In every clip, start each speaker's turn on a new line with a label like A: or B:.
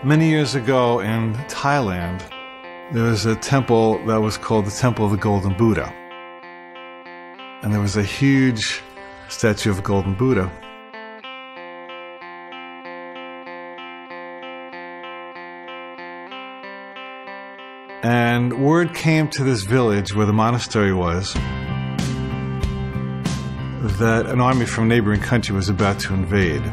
A: Many years ago in Thailand, there was a temple that was called the Temple of the Golden Buddha. And there was a huge statue of a golden Buddha. And word came to this village where the monastery was that an army from a neighboring country was about to invade.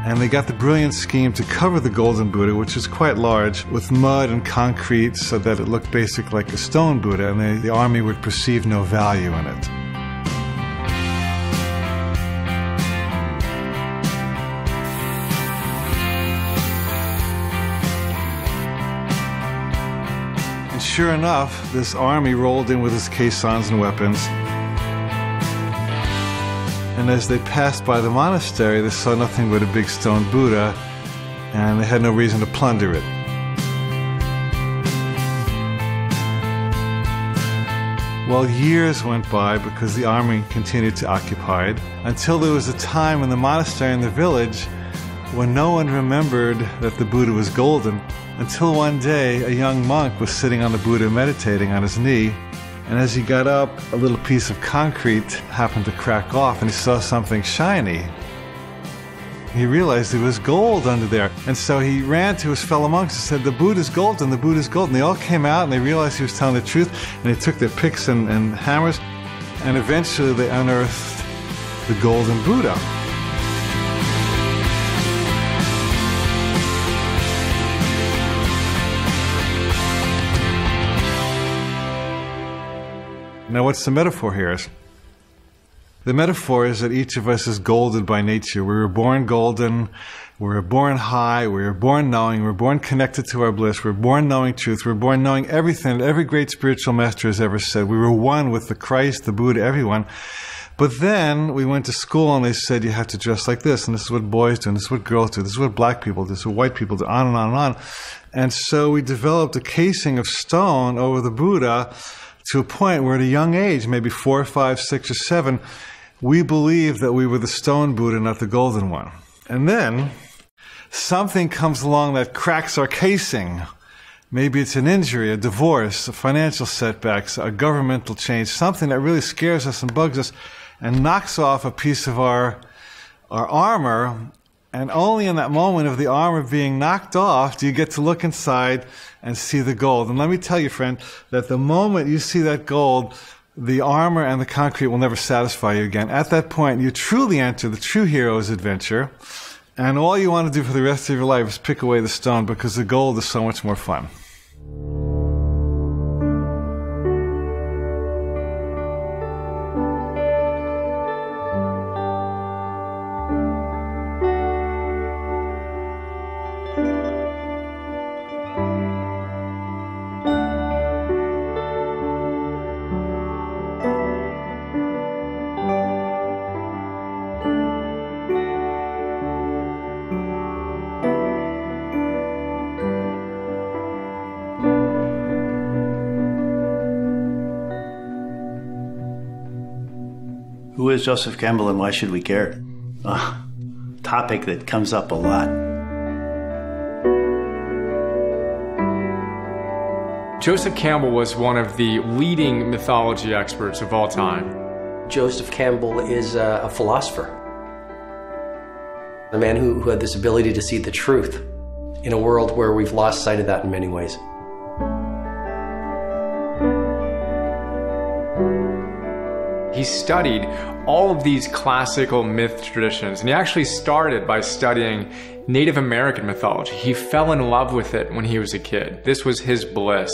A: And they got the brilliant scheme to cover the golden Buddha, which is quite large, with mud and concrete so that it looked basically like a stone Buddha, and the army would perceive no value in it. And sure enough, this army rolled in with its caissons and weapons. And as they passed by the monastery, they saw nothing but a big stone Buddha, and they had no reason to plunder it. Well, years went by because the army continued to occupy it, until there was a time in the monastery in the village when no one remembered that the Buddha was golden, until one day a young monk was sitting on the Buddha meditating on his knee. And as he got up, a little piece of concrete happened to crack off, and he saw something shiny. He realized it was gold under there. And so he ran to his fellow monks and said, "The Buddha's golden, the Buddha's golden." They all came out and they realized he was telling the truth, and they took their picks and hammers, and eventually they unearthed the golden Buddha. Now, what's the metaphor here? The metaphor is that each of us is golden by nature. We were born golden, we were born high, we were born knowing, we were born connected to our bliss, we were born knowing truth, we were born knowing everything that every great spiritual master has ever said. We were one with the Christ, the Buddha, everyone. But then we went to school and they said you have to dress like this, and this is what boys do, and this is what girls do, this is what black people do, this is what white people do, on and on and on. And so we developed a casing of stone over the Buddha, to a point where at a young age, maybe 4, 5, 6, or 7, we believed that we were the stone Buddha, not the golden one. And then something comes along that cracks our casing. Maybe it's an injury, a divorce, a financial setbacks, a governmental change, something that really scares us and bugs us and knocks off a piece of our armor. And only in that moment of the armor being knocked off do you get to look inside and see the gold. And let me tell you, friend, that the moment you see that gold, the armor and the concrete will never satisfy you again. At that point, you truly enter the true hero's adventure, and all you want to do for the rest of your life is pick away the stone, because the gold is so much more fun.
B: Who is Joseph Campbell and why should we care? Topic that comes up a lot.
C: Joseph Campbell was one of the leading mythology experts of all time.
D: Joseph Campbell is a philosopher. A man who had this ability to see the truth in a world where we've lost sight of that in many ways.
C: He studied all of these classical myth traditions, and he actually started by studying Native American mythology. He fell in love with it when he was a kid. This was his bliss.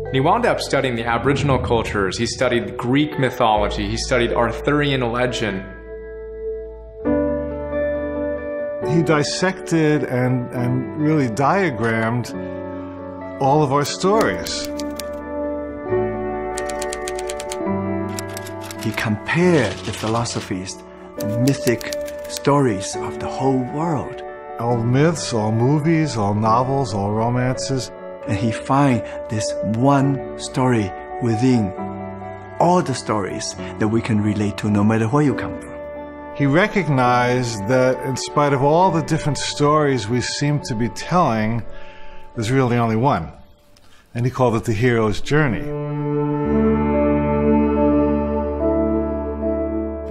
C: And he wound up studying the Aboriginal cultures. He studied Greek mythology. He studied Arthurian legend.
A: He dissected and really diagrammed all of our stories.
E: He compared the philosophies, the mythic stories of the whole world.
A: All myths, all movies, all novels, all romances.
E: And he find this one story within all the stories that we can relate to no matter where you come from.
A: he recognized that in spite of all the different stories we seem to be telling, there's really only one. And he called it the hero's journey.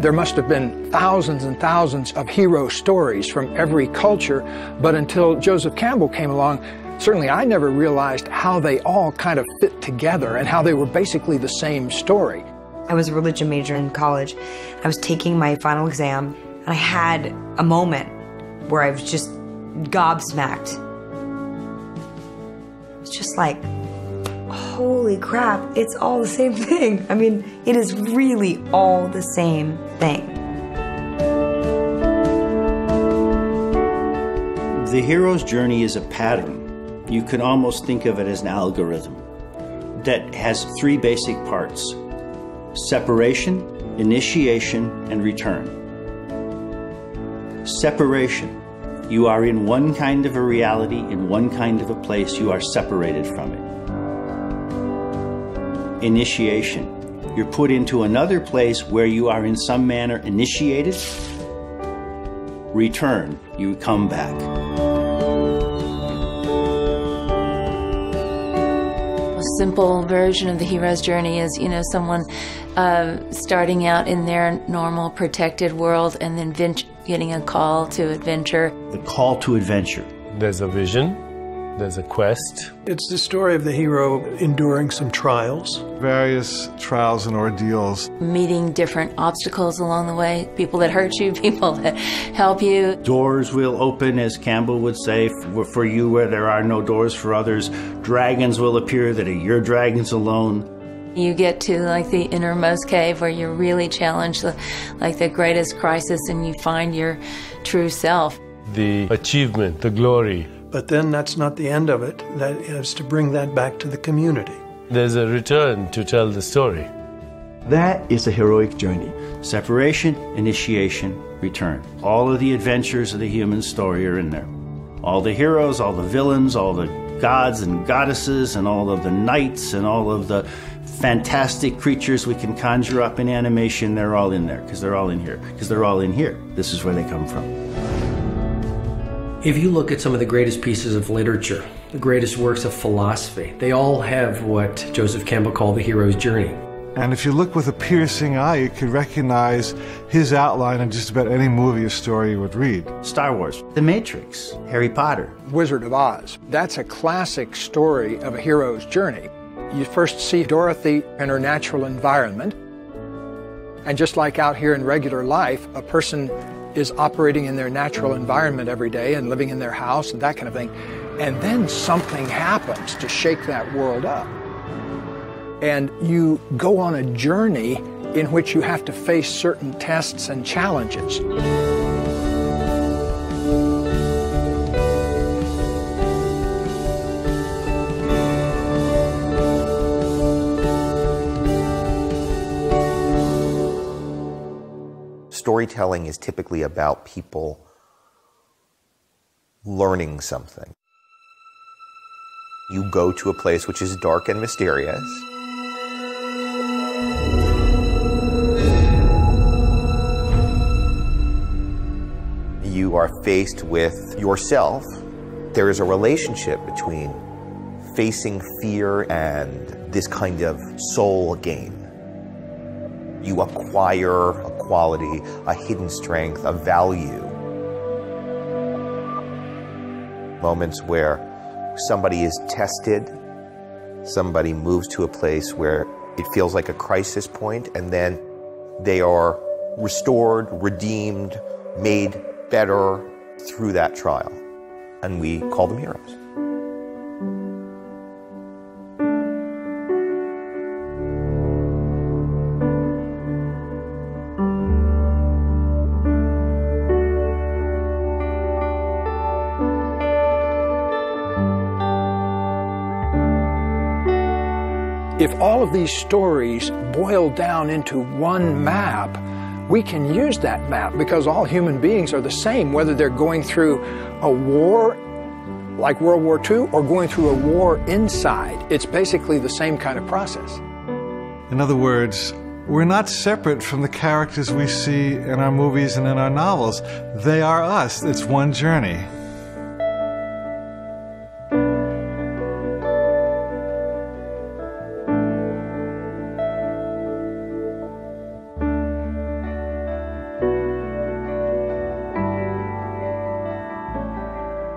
F: There must have been thousands and thousands of hero stories from every culture, but until Joseph Campbell came along, certainly I never realized how they all kind of fit together and how they were basically the same story.
G: I was a religion major in college. I was taking my final exam, and I had a moment where I was just gobsmacked. It's just like, holy crap, it's all the same thing. I mean, it is really all the same thing.
B: The hero's journey is a pattern. You can almost think of it as an algorithm that has three basic parts: separation, initiation, and return. Separation. You are in one kind of a reality, in one kind of a place. You are separated from it. Initiation. You're put into another place where you are in some manner initiated. Return. You come back.
H: Simple version of the hero's journey is, someone starting out in their normal protected world and then getting a call to adventure.
B: The call to adventure.
I: There's a vision, there's a quest.
E: It's the story of the hero enduring some trials.
A: Various trials and ordeals.
H: Meeting different obstacles along the way, people that hurt you, people that help you.
B: Doors will open, as Campbell would say, for you where there are no doors for others. Dragons will appear that are your dragons alone.
H: You get to like the innermost cave where you're really challenged, like the greatest crisis, and you find your true self.
I: The achievement, the glory.
E: But then that's not the end of it. That is to bring that back to the community.
I: There's a return to tell the story.
B: That is a heroic journey. Separation, initiation, return. All of the adventures of the human story are in there. All the heroes, all the villains, all the gods and goddesses, and all of the knights, and all of the fantastic creatures we can conjure up in animation, they're all in there, because they're all in here. Because they're all in here. This is where they come from.
D: If you look at some of the greatest pieces of literature, the greatest works of philosophy, they all have what Joseph Campbell called the hero's journey.
A: And if you look with a piercing eye, you could recognize his outline in just about any movie or story you would read.
B: Star Wars, The Matrix, Harry Potter.
F: Wizard of Oz. That's a classic story of a hero's journey. You first see Dorothy in her natural environment. And just like out here in regular life, a person is operating in their natural environment every day and living in their house and that kind of thing. And then something happens to shake that world up. And you go on a journey in which you have to face certain tests and challenges.
J: Storytelling is typically about people learning something. You go to a place which is dark and mysterious. You are faced with yourself. There is a relationship between facing fear and this kind of soul gain. You acquire a quality, a hidden strength, a value. Moments where somebody is tested, somebody moves to a place where it feels like a crisis point, and then they are restored, redeemed, made better through that trial. And we call them heroes.
F: If all of these stories boil down into one map, we can use that map because all human beings are the same, whether they're going through a war like World War II or going through a war inside. It's basically the same kind of process.
A: In other words, We're not separate from the characters we see in our movies and in our novels. They are us. It's one journey.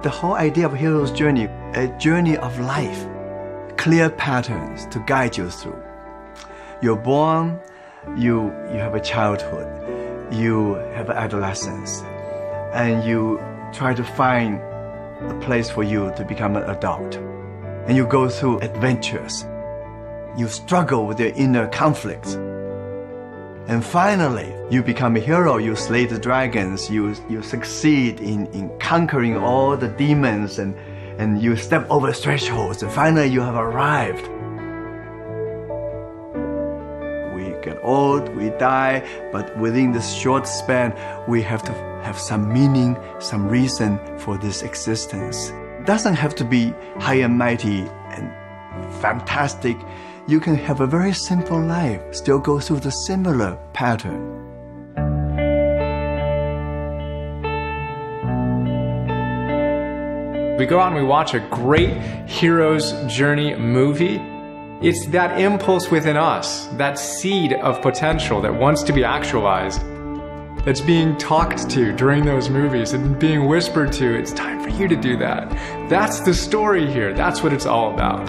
E: The whole idea of hero's journey, a journey of life, clear patterns to guide you through. You're born, you have a childhood, you have adolescence, and you try to find a place for you to become an adult. And you go through adventures. You struggle with your inner conflicts. And finally, you become a hero, you slay the dragons, you succeed in conquering all the demons, and you step over thresholds, and finally you have arrived. We get old, we die, but within this short span, we have to have some meaning, some reason for this existence. It doesn't have to be high and mighty and fantastic. You can have a very simple life, still go through the similar pattern.
C: We go out and we watch a great hero's journey movie. It's that impulse within us, that seed of potential that wants to be actualized, that's being talked to during those movies and being whispered to, it's time for you to do that. That's the story here. That's what it's all about.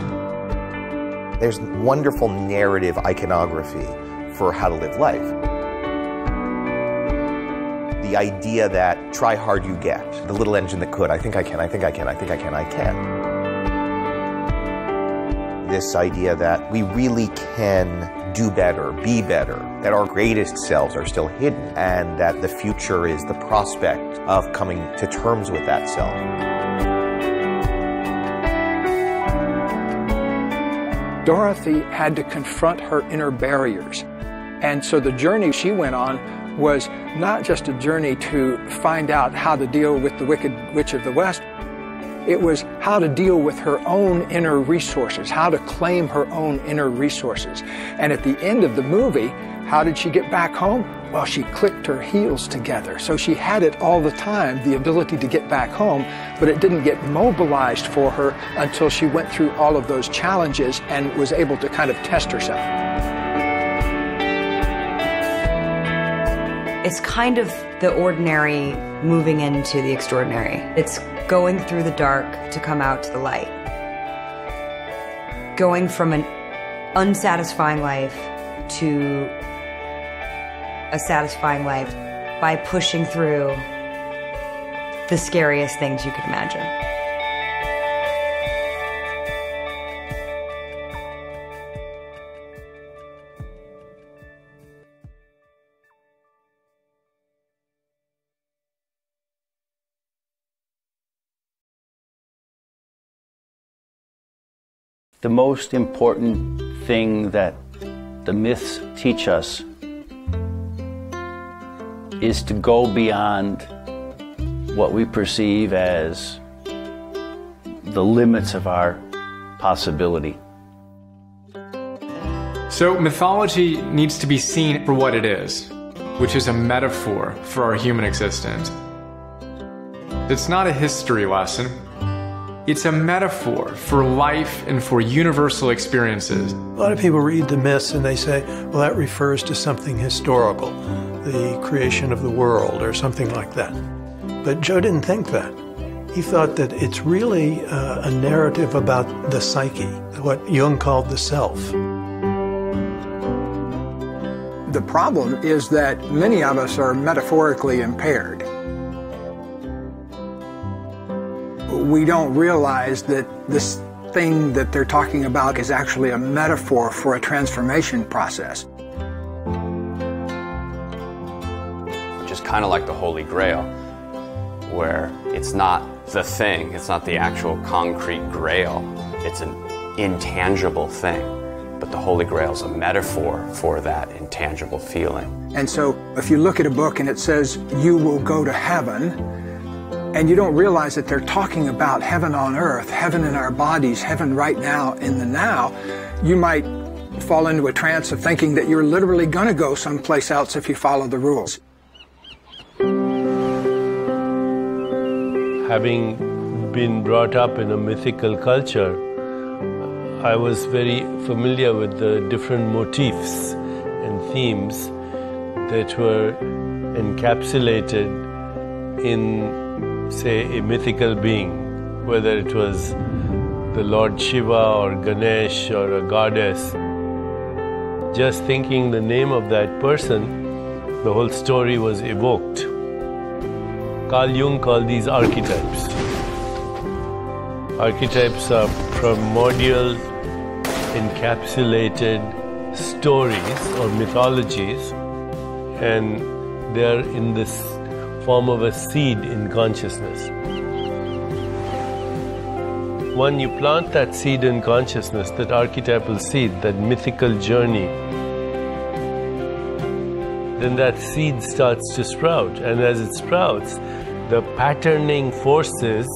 J: There's wonderful narrative iconography for how to live life. The idea that try hard you get, the little engine that could, I think I can, I think I can, I think I can, I can. This idea that we really can do better, be better, that our greatest selves are still hidden, and that the future is the prospect of coming to terms with that self.
F: Dorothy had to confront her inner barriers. And so the journey she went on was not just a journey to find out how to deal with the Wicked Witch of the West. It was how to deal with her own inner resources, how to claim her own inner resources. And at the end of the movie, how did she get back home? Well, she clicked her heels together. So she had it all the time, the ability to get back home, but it didn't get mobilized for her until she went through all of those challenges and was able to kind of test herself.
G: It's kind of the ordinary moving into the extraordinary. It's going through the dark to come out to the light. Going from an unsatisfying life to a satisfying life by pushing through the scariest things you could imagine.
B: The most important thing that the myths teach us is to go beyond what we perceive as the limits of our possibility.
C: So mythology needs to be seen for what it is, which is a metaphor for our human existence. It's not a history lesson. It's a metaphor for life and for universal experiences.
K: A lot of people read the myths and they say, well, that refers to something historical, the creation of the world or something like that. But Joe didn't think that. He thought that it's really a narrative about the psyche, what Jung called the self.
F: The problem is that many of us are metaphorically impaired. We don't realize that this thing that they're talking about is actually a metaphor for a transformation process.
L: Which is kind of like the Holy Grail, where it's not the thing, it's not the actual concrete grail, it's an intangible thing. But the Holy Grail is a metaphor for that intangible feeling.
F: And so if you look at a book and it says, you will go to heaven, and you don't realize that they're talking about heaven on earth, heaven in our bodies, heaven right now in the now, you might fall into a trance of thinking that you're literally going to go someplace else if you follow the rules.
I: Having been brought up in a mythical culture, I was very familiar with the different motifs and themes that were encapsulated in, say, a mythical being, whether it was the Lord Shiva or Ganesh or a goddess. Just thinking the name of that person, the whole story was evoked. Carl Jung called these archetypes. Archetypes are primordial, encapsulated stories or mythologies, and they are in this form of a seed in consciousness. When you plant that seed in consciousness, that archetypal seed, that mythical journey, then that seed starts to sprout. And as it sprouts, the patterning forces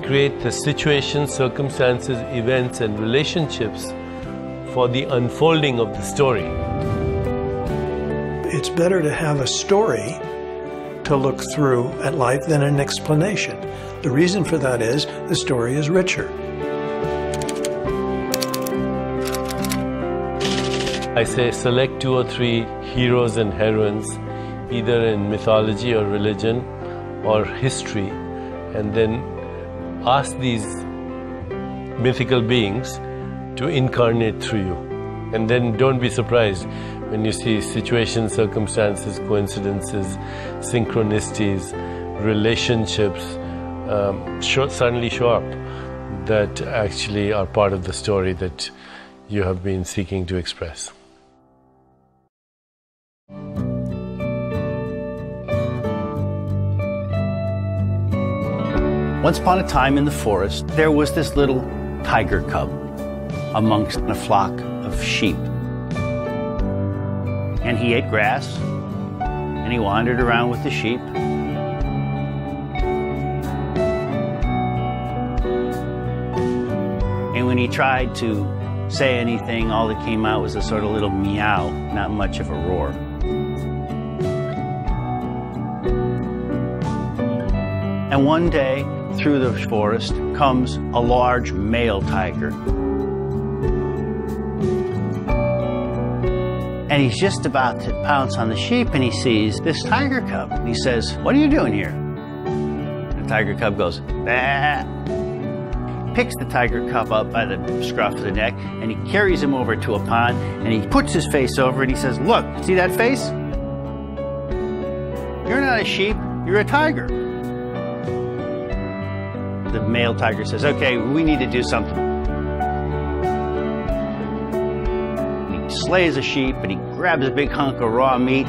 I: create the situations, circumstances, events, and relationships for the unfolding of the story.
K: It's better to have a story to look through at life than an explanation. The reason for that is the story is richer.
I: I say select 2 or 3 heroes and heroines, either in mythology or religion or history, and then ask these mythical beings to incarnate through you. And then don't be surprised when you see situations, circumstances, coincidences, synchronicities, relationships suddenly show up that actually are part of the story that you have been seeking to express.
B: Once upon a time in the forest, there was this little tiger cub amongst a flock of sheep. And he ate grass, and he wandered around with the sheep. And when he tried to say anything, all that came out was a sort of little meow, not much of a roar. And one day, through the forest, comes a large male tiger. And he's just about to pounce on the sheep, and he sees this tiger cub. And he says, "What are you doing here?" The tiger cub goes, "Bah." Picks the tiger cub up by the scruff of the neck, and he carries him over to a pond, and he puts his face over it, and he says, "Look, see that face? You're not a sheep, you're a tiger." The male tiger says, "Okay, we need to do something." He slays a sheep, and he grabs a big hunk of raw meat,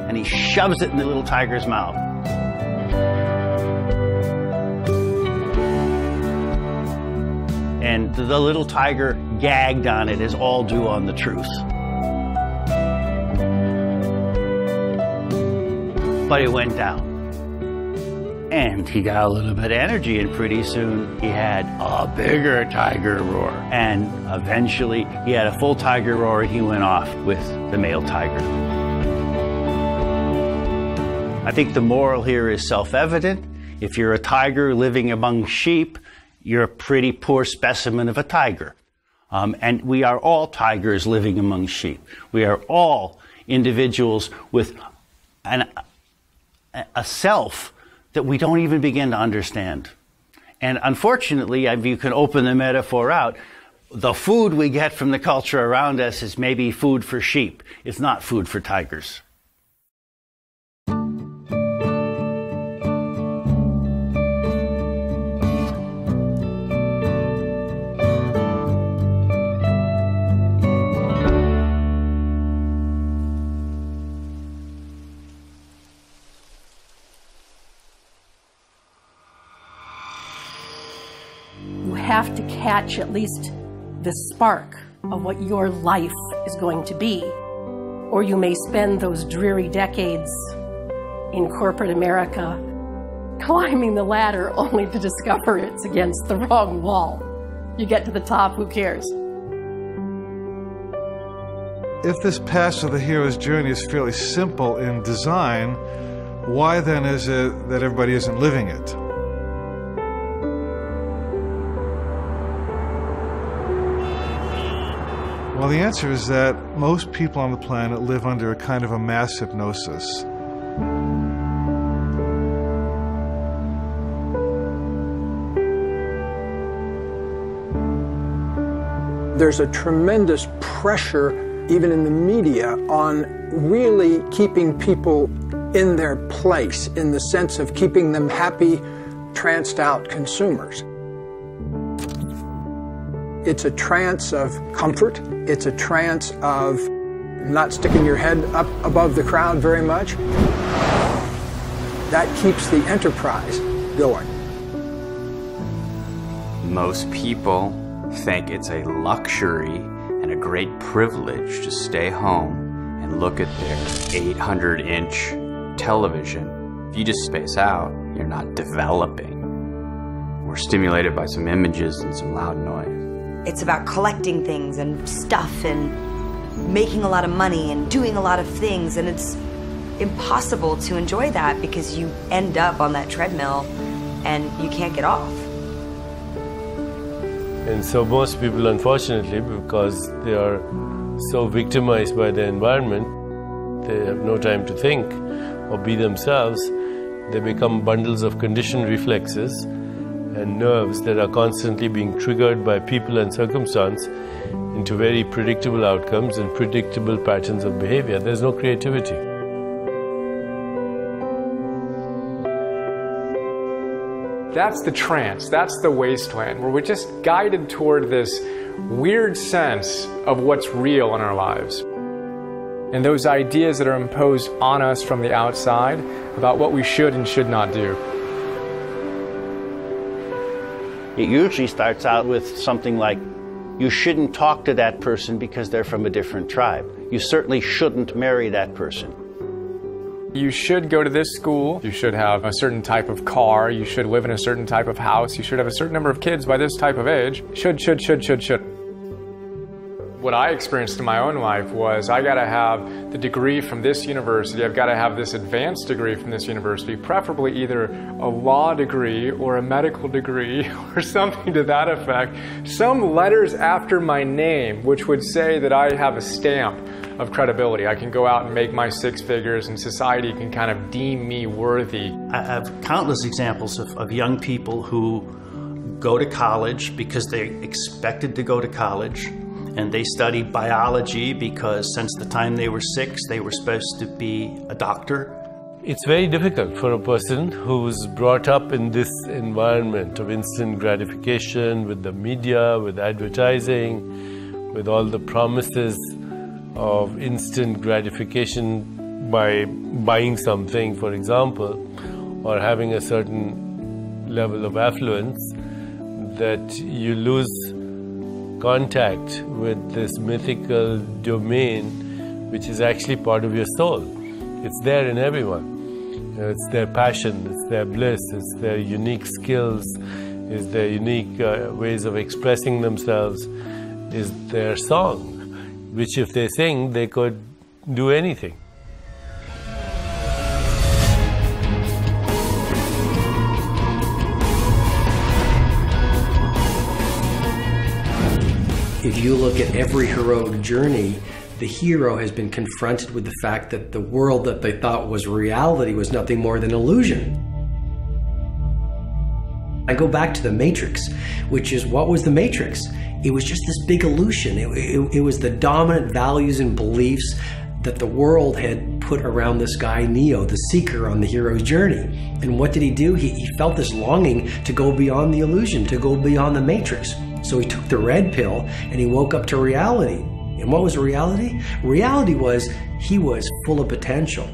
B: and he shoves it in the little tiger's mouth. And the little tiger gagged on it as all do on the truth. But it went down. And he got a little bit of energy, and pretty soon he had a bigger tiger roar. And eventually he had a full tiger roar, and he went off with the male tiger. I think the moral here is self-evident. If you're a tiger living among sheep, you're a pretty poor specimen of a tiger. And we are all tigers living among sheep. We are all individuals with a self that we don't even begin to understand. And unfortunately, if you can open the metaphor out, the food we get from the culture around us is maybe food for sheep. It's not food for tigers.
M: Have to catch at least the spark of what your life is going to be, or you may spend those dreary decades in corporate America climbing the ladder only to discover it's against the wrong wall. You get to the top, who cares?
A: If this path of the hero's journey is fairly simple in design, why then is it that everybody isn't living it? Well, the answer is that most people on the planet live under a kind of a mass hypnosis.
F: There's a tremendous pressure, even in the media, on really keeping people in their place, in the sense of keeping them happy, tranced out consumers. It's a trance of comfort. It's a trance of not sticking your head up above the crowd very much. That keeps the enterprise going.
L: Most people think it's a luxury and a great privilege to stay home and look at their 800-inch television. If you just space out, you're not developing. We're stimulated by some images and some loud noise.
G: It's about collecting things and stuff and making a lot of money and doing a lot of things, and it's impossible to enjoy that because you end up on that treadmill and you can't get off.
I: And so most people, unfortunately, because they are so victimized by the environment, they have no time to think or be themselves. They become bundles of conditioned reflexes and nerves that are constantly being triggered by people and circumstance into very predictable outcomes and predictable patterns of behavior. There's no creativity.
C: That's the trance, that's the wasteland, where we're just guided toward this weird sense of what's real in our lives. And those ideas that are imposed on us from the outside about what we should and should not do.
B: It usually starts out with something like, you shouldn't talk to that person because they're from a different tribe. You certainly shouldn't marry that person.
C: You should go to this school, you should have a certain type of car, you should live in a certain type of house, you should have a certain number of kids by this type of age. Should. What I experienced in my own life was I gotta have the degree from this university, I've gotta have this advanced degree from this university, preferably either a law degree or a medical degree or something to that effect. Some letters after my name which would say that I have a stamp of credibility. I can go out and make my 6 figures and society can kind of deem me worthy.
B: I have countless examples of young people who go to college because they expected to go to college, and they study biology because since the time they were 6, they were supposed to be a doctor.
I: It's very difficult for a person who's brought up in this environment of instant gratification, with the media, with advertising, with all the promises of instant gratification by buying something, for example, or having a certain level of affluence, that you lose contact with this mythical domain which is actually part of your soul. It's there in everyone. It's their passion, it's their bliss, it's their unique skills, it's their unique ways of expressing themselves, is their song, which if they sing, they could do anything.
D: If you look at every heroic journey, the hero has been confronted with the fact that the world that they thought was reality was nothing more than illusion. I go back to the Matrix, which is, what was the Matrix? It was just this big illusion. It was the dominant values and beliefs that the world had put around this guy, Neo, the seeker on the hero's journey. And what did he do? He felt this longing to go beyond the illusion, to go beyond the Matrix. So he took the red pill and he woke up to reality. And what was reality? Reality was he was full of potential.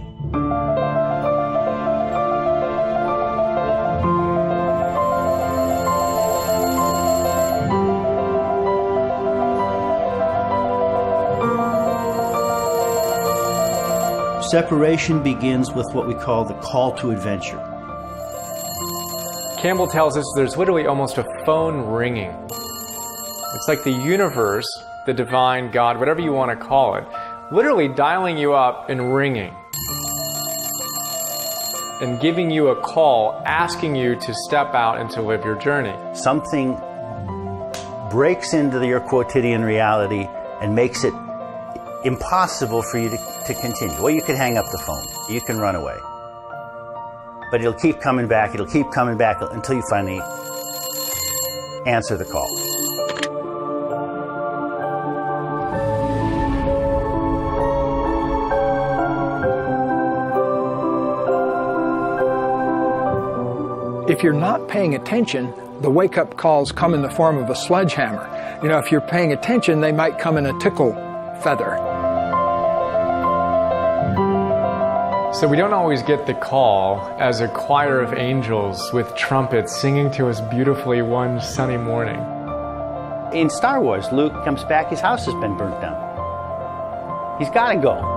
B: Separation begins with what we call the call to adventure.
C: Campbell tells us there's literally almost a phone ringing It's like the universe, the divine, God, whatever you want to call it, literally dialing you up and ringing and giving you a call, asking you to step out and to live your journey.
B: Something breaks into your quotidian reality and makes it impossible for you to continue. Well, you can hang up the phone. You can run away. But it'll keep coming back. It'll keep coming back until you finally answer the call.
F: If you're not paying attention, the wake-up calls come in the form of a sledgehammer. You know, if you're paying attention, they might come in a tickle feather.
C: So we don't always get the call as a choir of angels with trumpets singing to us beautifully one sunny morning.
B: In Star Wars, Luke comes back, his house has been burnt down. He's got to go.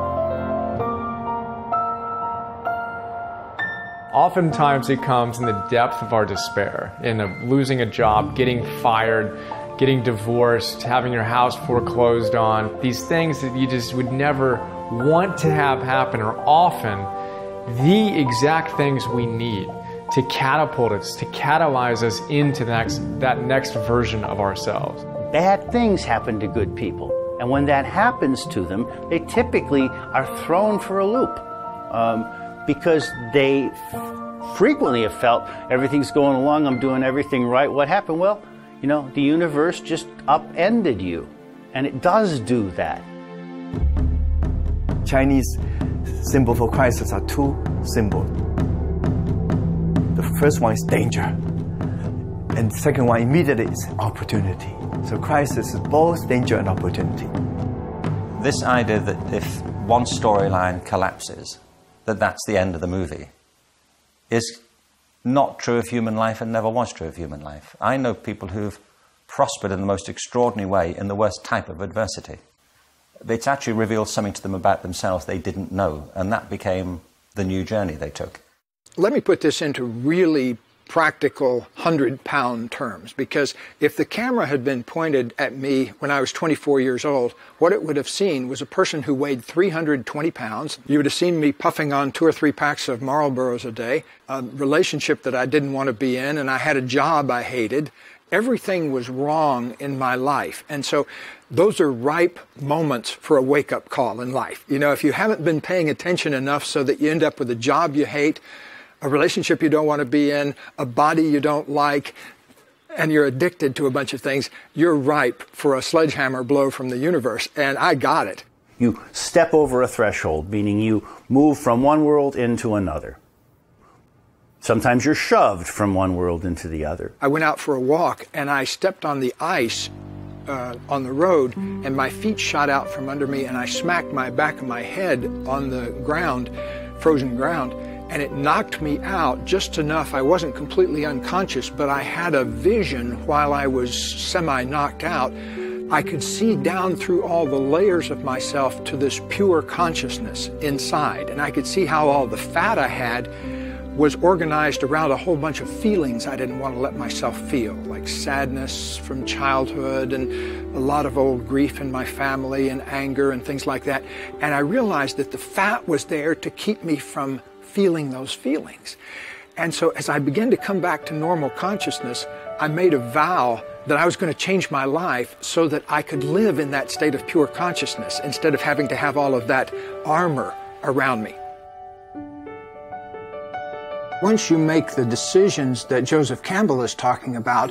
C: Oftentimes it comes in the depth of our despair, in losing a job, getting fired, getting divorced, having your house foreclosed on. These things that you just would never want to have happen are often the exact things we need to catapult us, to catalyze us into that next version of ourselves.
B: Bad things happen to good people. And when that happens to them, they typically are thrown for a loop. Because they frequently have felt everything's going along, I'm doing everything right. What happened? Well, you know, the universe just upended you. And it does do that.
E: Chinese symbol for crisis are two symbols. The first one is danger. And the second one immediately is opportunity. So crisis is both danger and opportunity.
N: This idea that if one storyline collapses, that's the end of the movie, is not true of human life and never was true of human life. I know people who've prospered in the most extraordinary way in the worst type of adversity. It's actually revealed something to them about themselves they didn't know, and that became the new journey they took.
F: Let me put this into really practical 100-pound terms, because if the camera had been pointed at me when I was 24 years old, what it would have seen was a person who weighed 320 pounds. You would have seen me puffing on 2 or 3 packs of Marlboros a day, a relationship that I didn't want to be in, and I had a job I hated. Everything was wrong in my life. And so those are ripe moments for a wake-up call in life. You know, if you haven't been paying attention enough so that you end up with a job you hate, a relationship you don't want to be in, a body you don't like, and you're addicted to a bunch of things, you're ripe for a sledgehammer blow from the universe, and I got it.
B: You step over a threshold, meaning you move from one world into another. Sometimes you're shoved from one world into the other.
F: I went out for a walk, and I stepped on the ice on the road, and my feet shot out from under me, and I smacked my back of my head on the ground, frozen ground, and it knocked me out just enough. I wasn't completely unconscious, but I had a vision while I was semi-knocked out. I could see down through all the layers of myself to this pure consciousness inside, and I could see how all the fat I had was organized around a whole bunch of feelings I didn't want to let myself feel, like sadness from childhood and a lot of old grief in my family and anger and things like that. And I realized that the fat was there to keep me from feeling those feelings. And so as I began to come back to normal consciousness, I made a vow that I was going to change my life so that I could live in that state of pure consciousness instead of having to have all of that armor around me. Once you make the decisions that Joseph Campbell is talking about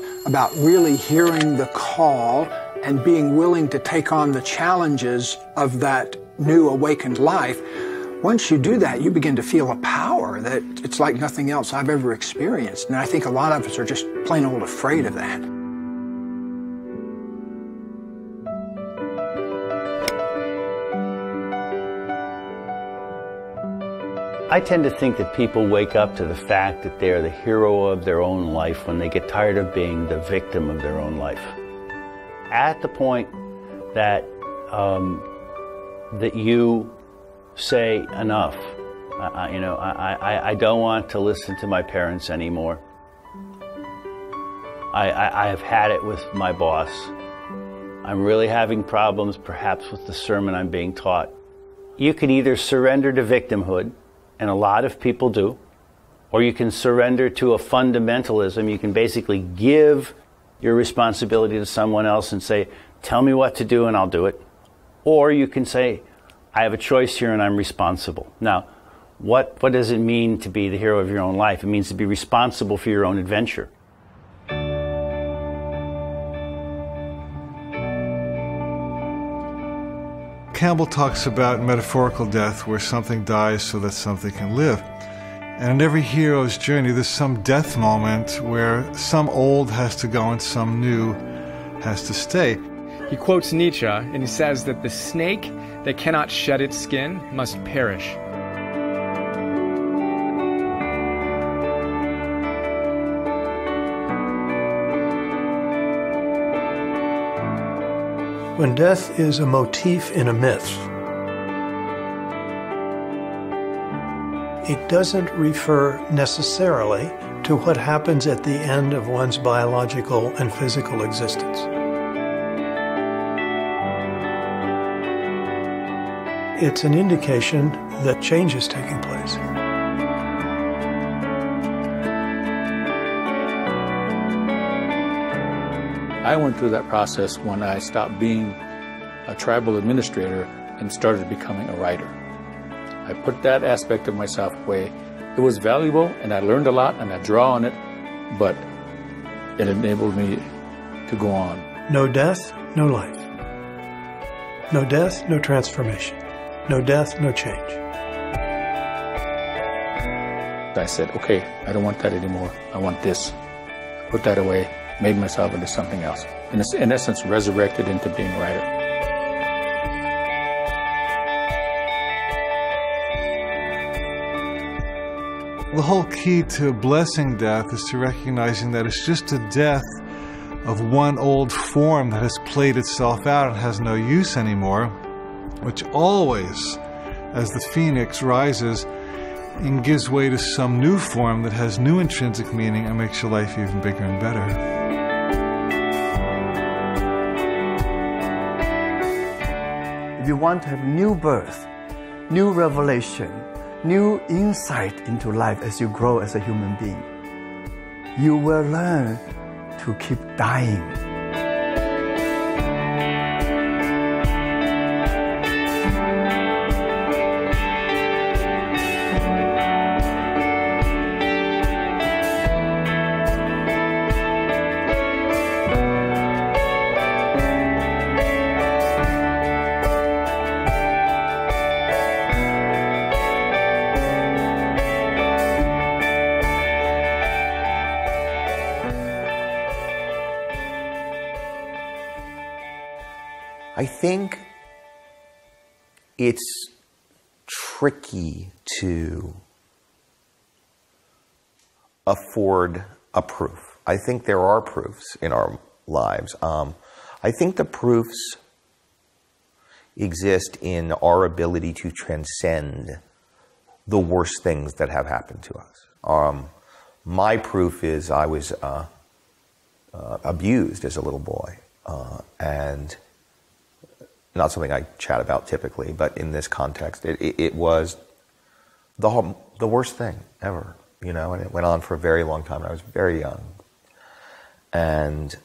F: really hearing the call and being willing to take on the challenges of that new awakened life, once you do that, you begin to feel a power that it's like nothing else I've ever experienced. And I think a lot of us are just plain old afraid of that.
B: I tend to think that people wake up to the fact that they're the hero of their own life when they get tired of being the victim of their own life. At the point that that you say enough, I don't want to listen to my parents anymore. I have had it with my boss. I'm really having problems perhaps with the sermon I'm being taught. You can either surrender to victimhood, and a lot of people do, or you can surrender to a fundamentalism. You can basically give your responsibility to someone else and say, tell me what to do and I'll do it. Or you can say, I have a choice here and I'm responsible. Now, what does it mean to be the hero of your own life? It means to be responsible for your own adventure.
A: Campbell talks about metaphorical death, where something dies so that something can live. And in every hero's journey, there's some death moment where some old has to go and some new has to stay.
C: He quotes Nietzsche, and he says that the snake that cannot shed its skin must perish.
K: When death is a motif in a myth, it doesn't refer necessarily to what happens at the end of one's biological and physical existence. It's an indication that change is taking place.
O: I went through that process when I stopped being a tribal administrator and started becoming a writer. I put that aspect of myself away. It was valuable and I learned a lot and I draw on it, but it enabled me to go on.
K: No death, no life. No death, no transformation. No death, no change.
O: I said, okay, I don't want that anymore. I want this. Put that away, made myself into something else. In essence, resurrected into being a writer.
A: The whole key to blessing death is to recognizing that it's just a death of one old form that has played itself out and has no use anymore, which always, as the phoenix rises and gives way to some new form that has new intrinsic meaning and makes your life even bigger and better.
E: If you want to have new birth, new revelation, new insight into life as you grow as a human being, you will learn to keep dying.
J: I think it's tricky to afford a proof. I think there are proofs in our lives. I think the proofs exist in our ability to transcend the worst things that have happened to us. My proof is I was abused as a little boy, and not something I chat about typically, but in this context, it was the worst thing ever, you know, and it went on for a very long time. I was very young, and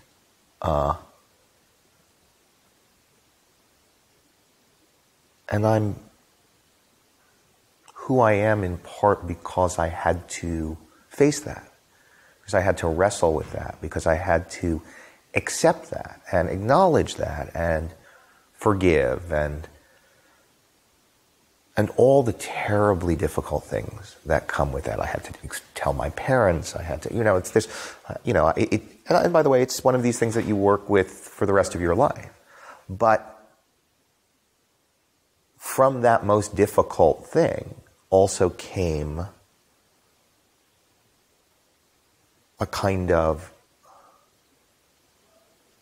J: I'm who I am in part because I had to face that, because I had to wrestle with that, because I had to accept that and acknowledge that and forgive and all the terribly difficult things that come with that. I had to tell my parents. I had to, you know, it's this, you know, and by the way, it's one of these things that you work with for the rest of your life. But from that most difficult thing also came a kind of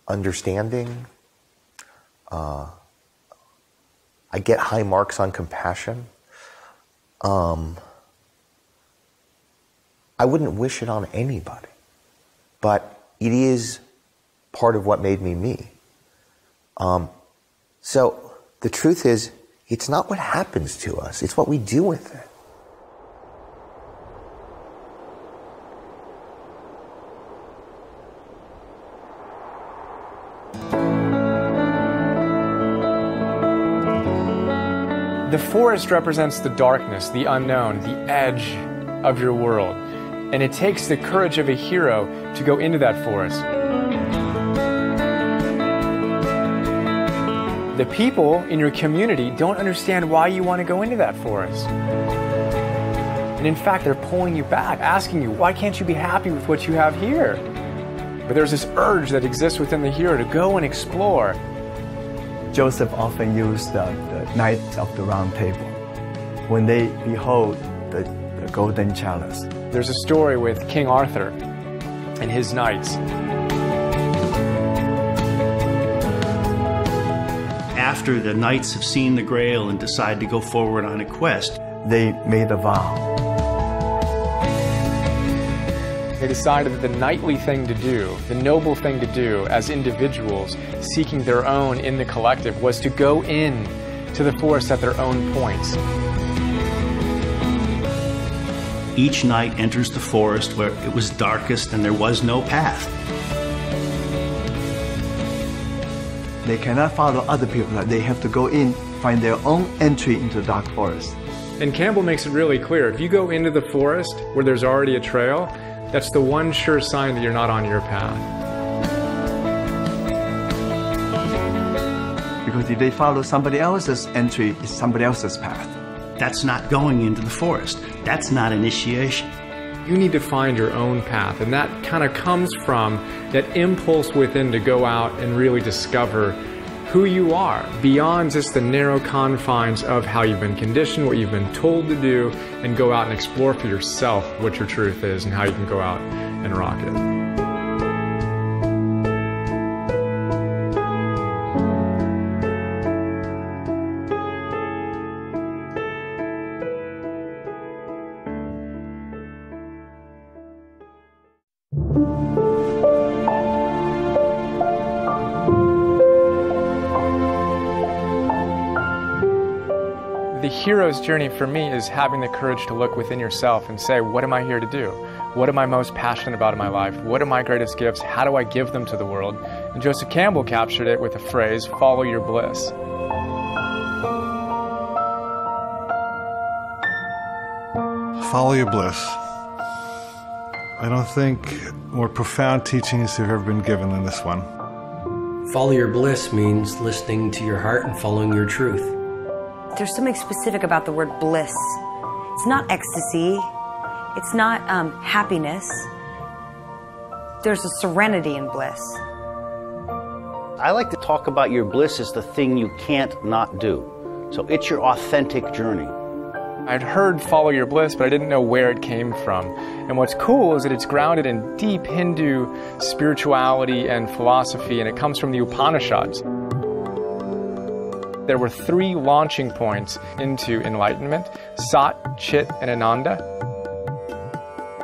J: understanding. I get high marks on compassion. I wouldn't wish it on anybody, but it is part of what made me me. So the truth is, it's not what happens to us, it's what we do with it.
C: The forest represents the darkness, the unknown, the edge of your world. And it takes the courage of a hero to go into that forest. The people in your community don't understand why you want to go into that forest. And in fact, they're pulling you back, asking you, why can't you be happy with what you have here? But there's this urge that exists within the hero to go and explore.
E: Joseph often used the Knights of the Round Table when they behold the golden chalice.
C: There's a story with King Arthur and his knights.
B: After the knights have seen the Grail and decide to go forward on a quest,
E: they made a vow.
C: They decided that the knightly thing to do, the noble thing to do as individuals seeking their own in the collective, was to go in to the forest at their own points.
B: Each knight enters the forest where it was darkest and there was no path.
E: They cannot follow other people. They have to go in, find their own entry into the dark forest.
C: And Campbell makes it really clear. If you go into the forest where there's already a trail, that's the one sure sign that you're not on your path.
E: Because if they follow somebody else's entry, it's somebody else's path.
B: That's not going into the forest. That's not initiation.
C: You need to find your own path, and that kind of comes from that impulse within to go out and really discover who you are, beyond just the narrow confines of how you've been conditioned, what you've been told to do, and go out and explore for yourself what your truth is and how you can go out and rock it. The hero's journey for me is having the courage to look within yourself and say, what am I here to do? What am I most passionate about in my life? What are my greatest gifts? How do I give them to the world? And Joseph Campbell captured it with a phrase, follow your bliss.
A: Follow your bliss. I don't think more profound teachings have ever been given than this one.
D: Follow your bliss means listening to your heart and following your truth.
G: There's something specific about the word bliss. It's not ecstasy. It's not happiness. There's a serenity in bliss.
B: I like to talk about your bliss as the thing you can't not do. So it's your authentic journey.
C: I'd heard follow your bliss, but I didn't know where it came from. And what's cool is that it's grounded in deep Hindu spirituality and philosophy, and it comes from the Upanishads. There were 3 launching points into enlightenment: Sat, Chit, and Ananda.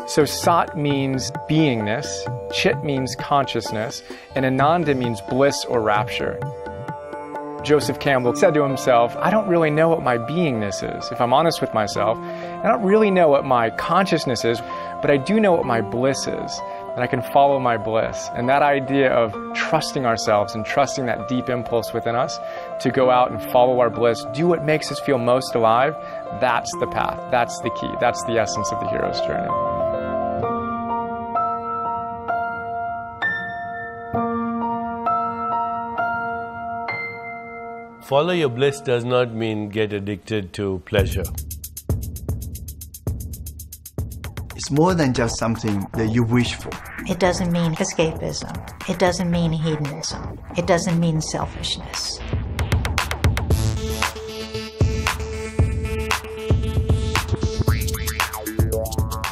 C: So Sat means beingness, Chit means consciousness, and Ananda means bliss or rapture. Joseph Campbell said to himself, I don't really know what my beingness is. If I'm honest with myself, I don't really know what my consciousness is, but I do know what my bliss is. And I can follow my bliss. And that idea of trusting ourselves and trusting that deep impulse within us to go out and follow our bliss, do what makes us feel most alive, that's the path, that's the key, that's the essence of the hero's journey.
I: Follow your bliss does not mean get addicted to pleasure.
E: It's more than just something that you wish for.
P: It doesn't mean escapism. It doesn't mean hedonism. It doesn't mean selfishness.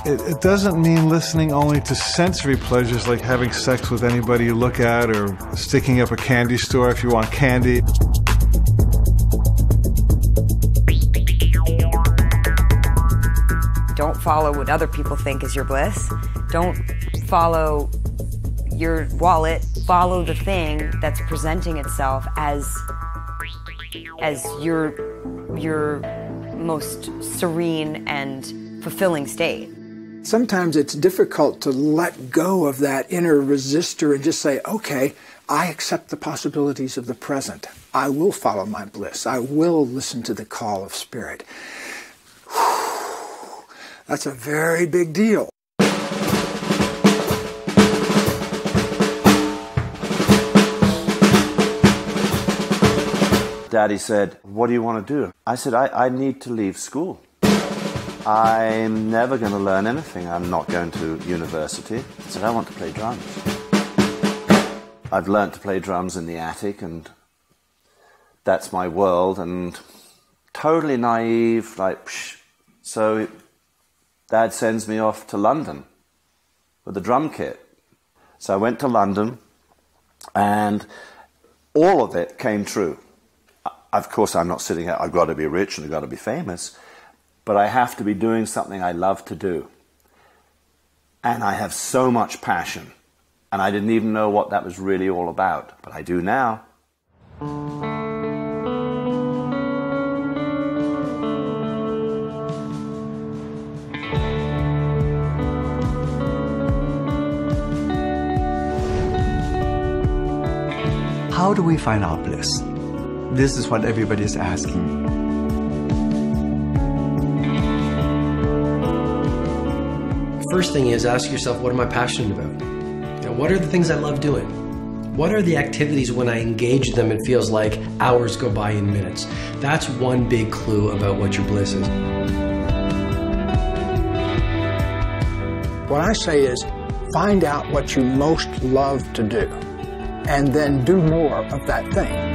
A: It doesn't mean listening only to sensory pleasures like having sex with anybody you look at or sticking up a candy store if you want candy.
G: Don't follow what other people think is your bliss. Don't follow your wallet, follow the thing that's presenting itself as your most serene and fulfilling state.
F: Sometimes it's difficult to let go of that inner resistor and just say, okay, I accept the possibilities of the present. I will follow my bliss. I will listen to the call of Spirit. Whew. That's a very big deal.
Q: Daddy said, what do you want to do? I said, I need to leave school. I'm never going to learn anything. I'm not going to university. I said, I want to play drums. I've learned to play drums in the attic, and that's my world, and totally naive, like, psh. So Dad sends me off to London with a drum kit. So I went to London, and all of it came true. Of course, I'm not sitting here, I've got to be rich and I've got to be famous, but I have to be doing something I love to do. And I have so much passion, and I didn't even know what that was really all about, but I do now.
E: How do we find our bliss? This is what everybody is asking.
D: First thing is, ask yourself, what am I passionate about? You know, what are the things I love doing? What are the activities when I engage them it feels like hours go by in minutes? That's one big clue about what your bliss is.
F: What I say is, find out what you most love to do, and then do more of that thing.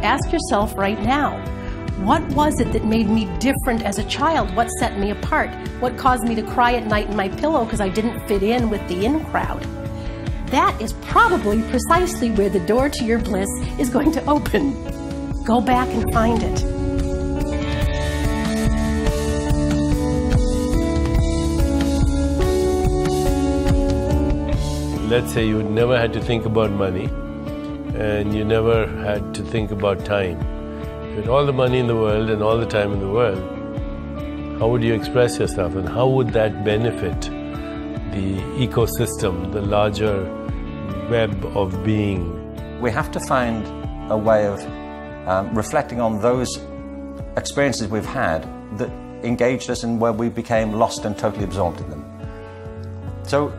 M: Ask yourself right now, what was it that made me different as a child? What set me apart? What caused me to cry at night in my pillow because I didn't fit in with the in crowd? That is probably precisely where the door to your bliss is going to open. Go back and find it.
I: Let's say you never had to think about money, and you never had to think about time. You had all the money in the world and all the time in the world. How would you express yourself, and how would that benefit the ecosystem, the larger web of being?
N: We have to find a way of reflecting on those experiences we've had that engaged us and where we became lost and totally absorbed in them. So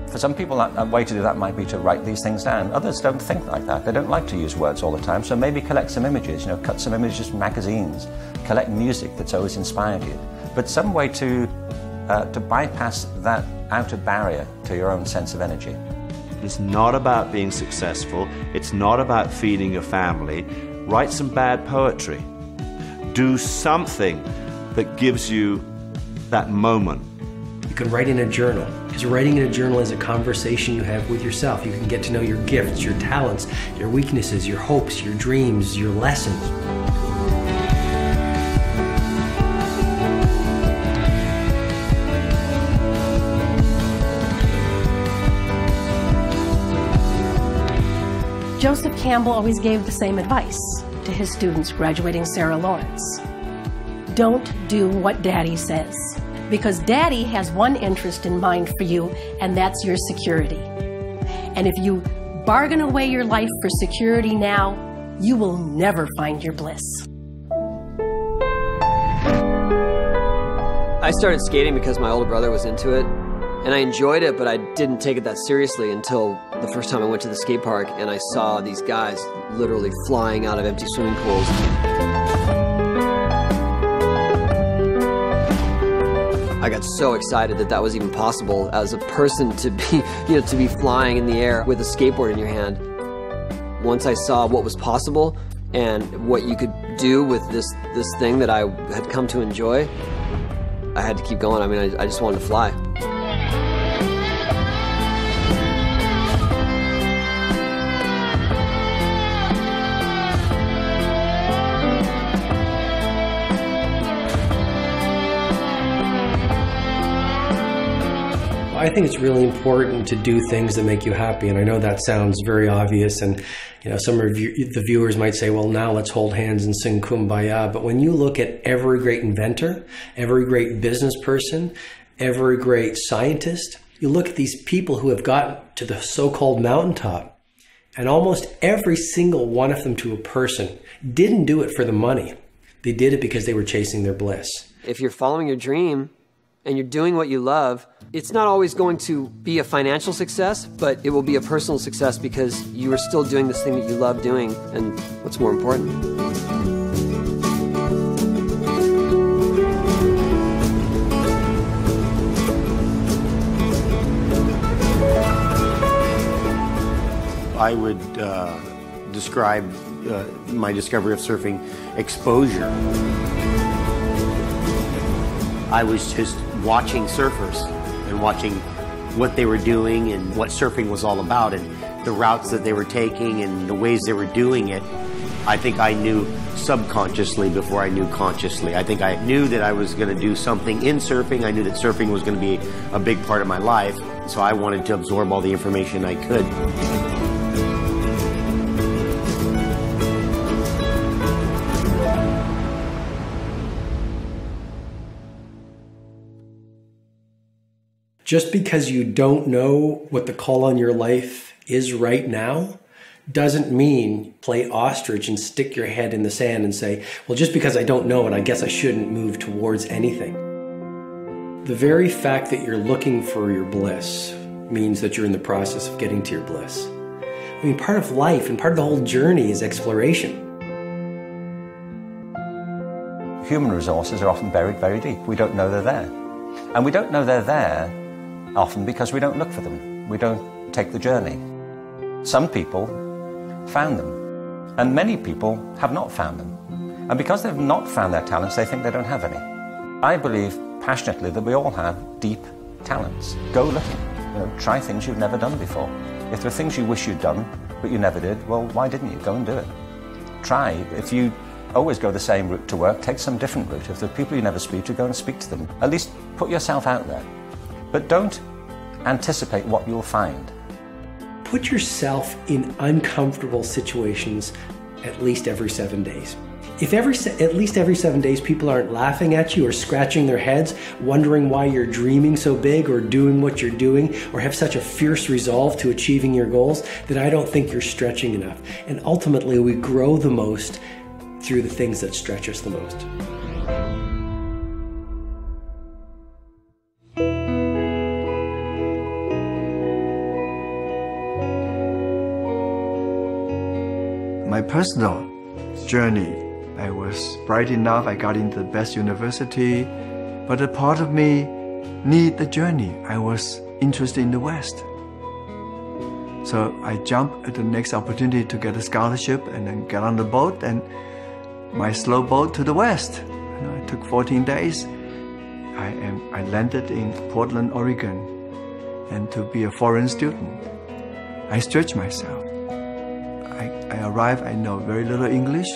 N: for some people, a way to do that might be to write these things down. Others don't think like that. They don't like to use words all the time. So maybe collect some images, cut some images from magazines, collect music that's always inspired you. But some way to bypass that outer barrier to your own sense of energy.
Q: It's not about being successful. It's not about feeding your family. Write some bad poetry. Do something that gives you that moment.
D: You can write in a journal, because writing in a journal is a conversation you have with yourself. You can get to know your gifts, your talents, your weaknesses, your hopes, your dreams, your lessons.
M: Joseph Campbell always gave the same advice to his students graduating Sarah Lawrence. Don't do what Daddy says, because Daddy has one interest in mind for you, and that's your security. And if you bargain away your life for security now, you will never find your bliss.
R: I started skating because my older brother was into it, and I enjoyed it, but I didn't take it that seriously until the first time I went to the skate park and I saw these guys literally flying out of empty swimming pools. I got so excited that that was even possible as a person to be, to be flying in the air with a skateboard in your hand. Once I saw what was possible and what you could do with this thing that I had come to enjoy, I had to keep going. I mean, I just wanted to fly.
D: I think it's really important to do things that make you happy, and I know that sounds very obvious, and some of the viewers might say, well, now let's hold hands and sing Kumbaya. But when you look at every great inventor, every great business person, every great scientist, you look at these people who have gotten to the so-called mountaintop, and almost every single one of them to a person didn't do it for the money. They did it because they were chasing their bliss.
R: If you're following your dream and you're doing what you love, it's not always going to be a financial success, but it will be a personal success because you are still doing this thing that you love doing, and what's more important?
S: I would describe my discovery of surfing exposure. I was just watching surfers and watching what they were doing and what surfing was all about and the routes that they were taking and the ways they were doing it. I think I knew subconsciously before I knew consciously. I think I knew that I was going to do something in surfing. I knew that surfing was going to be a big part of my life, so I wanted to absorb all the information I could.
D: Just because you don't know what the call on your life is right now doesn't mean play ostrich and stick your head in the sand and say, well, just because I don't know it, I guess I shouldn't move towards anything. The very fact that you're looking for your bliss means that you're in the process of getting to your bliss. I mean, part of life and part of the whole journey is exploration.
N: Human resources are often buried very deep. We don't know they're there. And we don't know they're there often because we don't look for them. We don't take the journey. Some people found them, and many people have not found them. And because they've not found their talents, they think they don't have any. I believe passionately that we all have deep talents. Go looking. Try things you've never done before. If there are things you wish you'd done, but you never did, well, why didn't you? Go and do it. Try. If you always go the same route to work, take some different route. If there are people you never speak to, go and speak to them. At least put yourself out there. But don't anticipate what you'll find.
D: Put yourself in uncomfortable situations at least every 7 days. If at least every 7 days people aren't laughing at you or scratching their heads, wondering why you're dreaming so big or doing what you're doing or have such a fierce resolve to achieving your goals, then I don't think you're stretching enough. And ultimately, we grow the most through the things that stretch us the most.
E: My personal journey, I was bright enough, I got into the best university, but a part of me need the journey. I was interested in the West. So I jumped at the next opportunity to get a scholarship and then get on the boat and my slow boat to the West. It took 14 days. I landed in Portland, Oregon, and to be a foreign student, I stretched myself. I arrived, I know very little English.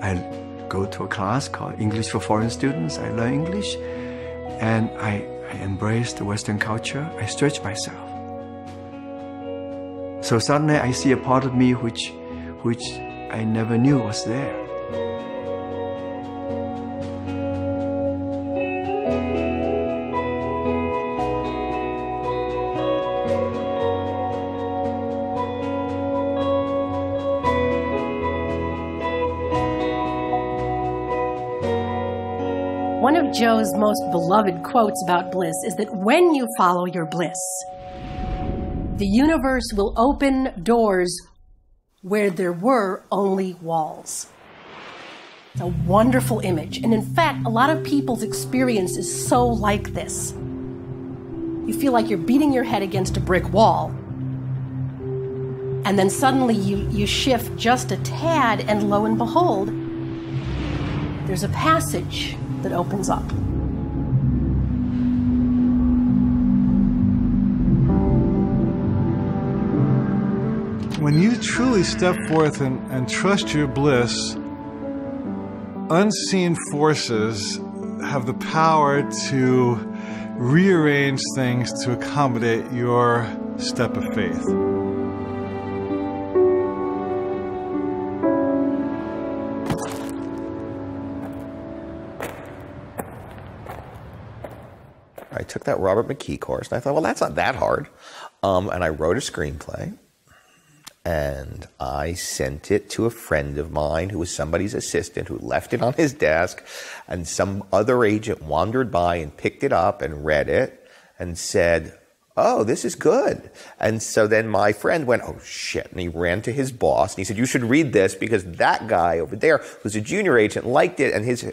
E: I go to a class called English for Foreign Students. I learn English, and I embrace the Western culture. I stretch myself. So suddenly I see a part of me which I never knew was there.
M: One of Joe's most beloved quotes about bliss is that when you follow your bliss, the universe will open doors where there were only walls. It's a wonderful image. And in fact, a lot of people's experience is so like this. You feel like you're beating your head against a brick wall. And then suddenly you shift just a tad, and lo and behold, there's a passage that opens up.
A: When you truly step forth and trust your bliss, unseen forces have the power to rearrange things to accommodate your step of faith.
J: I took that Robert McKee course, and I thought, well, that's not that hard. And I wrote a screenplay, and I sent it to a friend of mine who was somebody's assistant who left it on his desk, and some other agent wandered by and picked it up and read it and said, oh, this is good. And so then my friend went, oh, shit, and he ran to his boss, and he said, you should read this because that guy over there who's a junior agent liked it, and his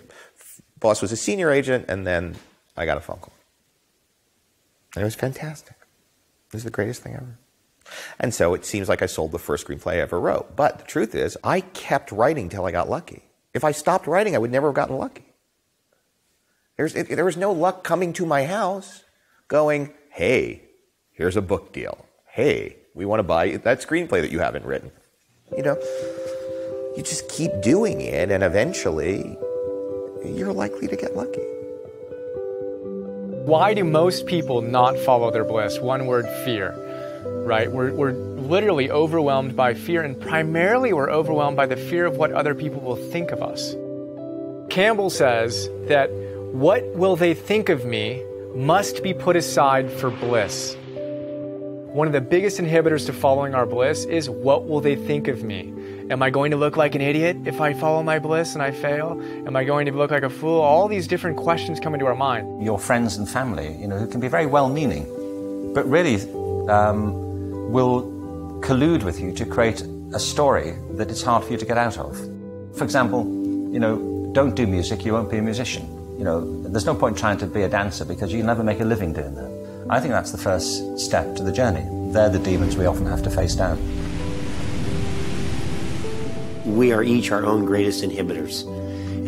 J: boss was a senior agent, and then I got a phone call. And it was fantastic. It was the greatest thing ever. And so it seems like I sold the first screenplay I ever wrote. But the truth is, I kept writing till I got lucky. If I stopped writing, I would never have gotten lucky. There was no luck coming to my house going, hey, here's a book deal. Hey, we want to buy that screenplay that you haven't written. You know, you just keep doing it, and eventually you're likely to get lucky.
C: Why do most people not follow their bliss? One word, fear, right? We're literally overwhelmed by fear, and primarily we're overwhelmed by the fear of what other people will think of us. Campbell says that what will they think of me must be put aside for bliss. One of the biggest inhibitors to following our bliss is what will they think of me? Am I going to look like an idiot if I follow my bliss and I fail? Am I going to look like a fool? All these different questions come into our mind.
N: Your friends and family, who can be very well-meaning, but really will collude with you to create a story that it's hard for you to get out of. For example, don't do music, you won't be a musician. There's no point trying to be a dancer because you'll never make a living doing that. I think that's the first step to the journey. They're the demons we often have to face down.
S: We are each our own greatest inhibitors.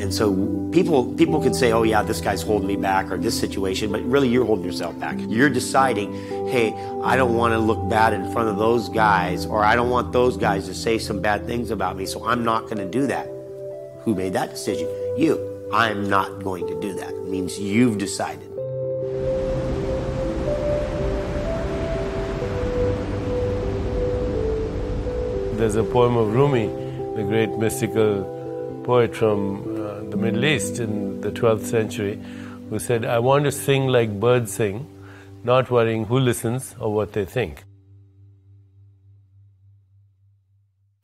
S: And so people can say, oh yeah, this guy's holding me back or this situation, but really you're holding yourself back. You're deciding, hey, I don't want to look bad in front of those guys, or I don't want those guys to say some bad things about me, so I'm not going to do that. Who made that decision? You. I'm not going to do that. It means you've decided.
I: There's a poem of Rumi, the great mystical poet from the Middle East in the 12th century, who said, I want to sing like birds sing, not worrying who listens or what they think.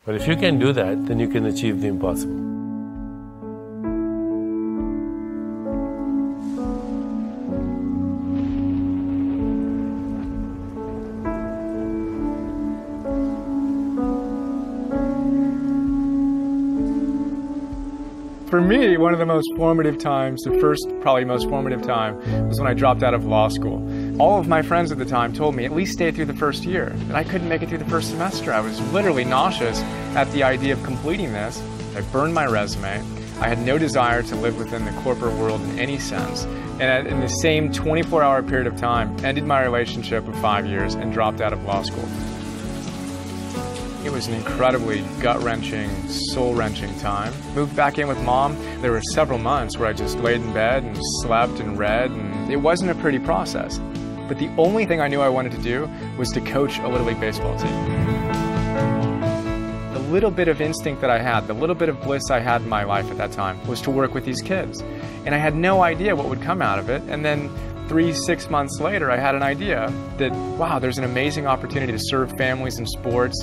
I: But if you can do that, then you can achieve the impossible.
C: For me, one of the most formative times, the first probably most formative time, was when I dropped out of law school. All of my friends at the time told me at least stay through the first year, and I couldn't make it through the first semester. I was literally nauseous at the idea of completing this. I burned my resume. I had no desire to live within the corporate world in any sense. And in the same 24-hour period of time, ended my relationship of 5 years and dropped out of law school. It was an incredibly gut-wrenching, soul-wrenching time. Moved back in with Mom. There were several months where I just laid in bed and slept and read, and it wasn't a pretty process. But the only thing I knew I wanted to do was to coach a Little League baseball team. The little bit of instinct that I had, the little bit of bliss I had in my life at that time, was to work with these kids. And I had no idea what would come out of it, and then 3-6 months later, I had an idea that, wow, there's an amazing opportunity to serve families in sports.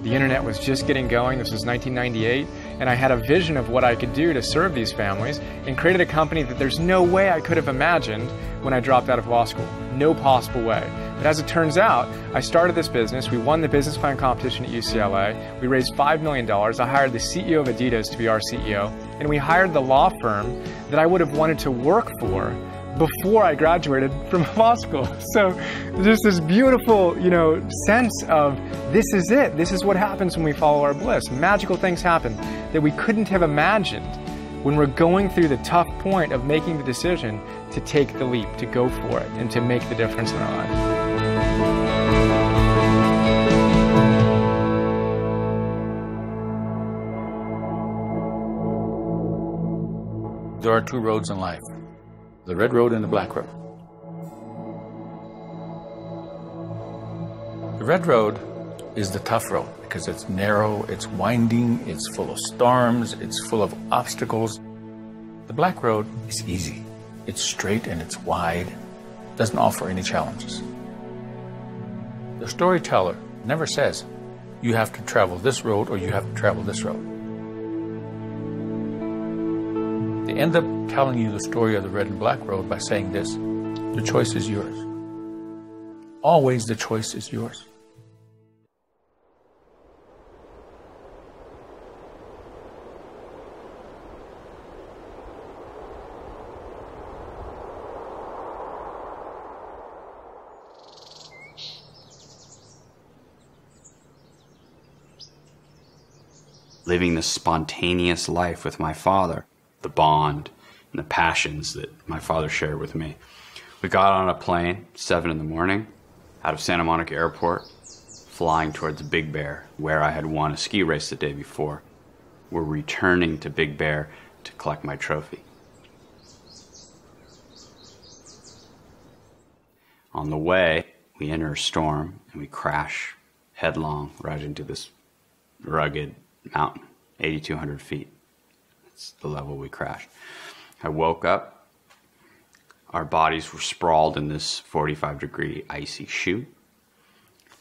C: The internet was just getting going. This was 1998, and I had a vision of what I could do to serve these families and created a company that there's no way I could have imagined when I dropped out of law school. No possible way. But as it turns out, I started this business. We won the business plan competition at UCLA. We raised $5 million. I hired the CEO of Adidas to be our CEO, and we hired the law firm that I would have wanted to work for before I graduated from law school. So just this beautiful, sense of this is it. This is what happens when we follow our bliss. Magical things happen that we couldn't have imagined when we're going through the tough point of making the decision to take the leap, to go for it, and to make the difference in our lives.
O: There are two roads in life, the red road and the black road. The red road is the tough road because it's narrow, it's winding, it's full of storms, it's full of obstacles. The black road is easy. It's straight and it's wide, doesn't offer any challenges. The storyteller never says, you have to travel this road or you have to travel this road. They end up telling you the story of the red and black road by saying this: the choice is yours. Always the choice is yours.
L: Living this spontaneous life with my father, the bond and the passions that my father shared with me. We got on a plane, 7 in the morning, out of Santa Monica Airport, flying towards Big Bear, where I had won a ski race the day before. We're returning to Big Bear to collect my trophy. On the way, we enter a storm and we crash headlong right into this rugged mountain, 8,200 feet. That's the level we crashed. I woke up. Our bodies were sprawled in this 45-degree icy chute.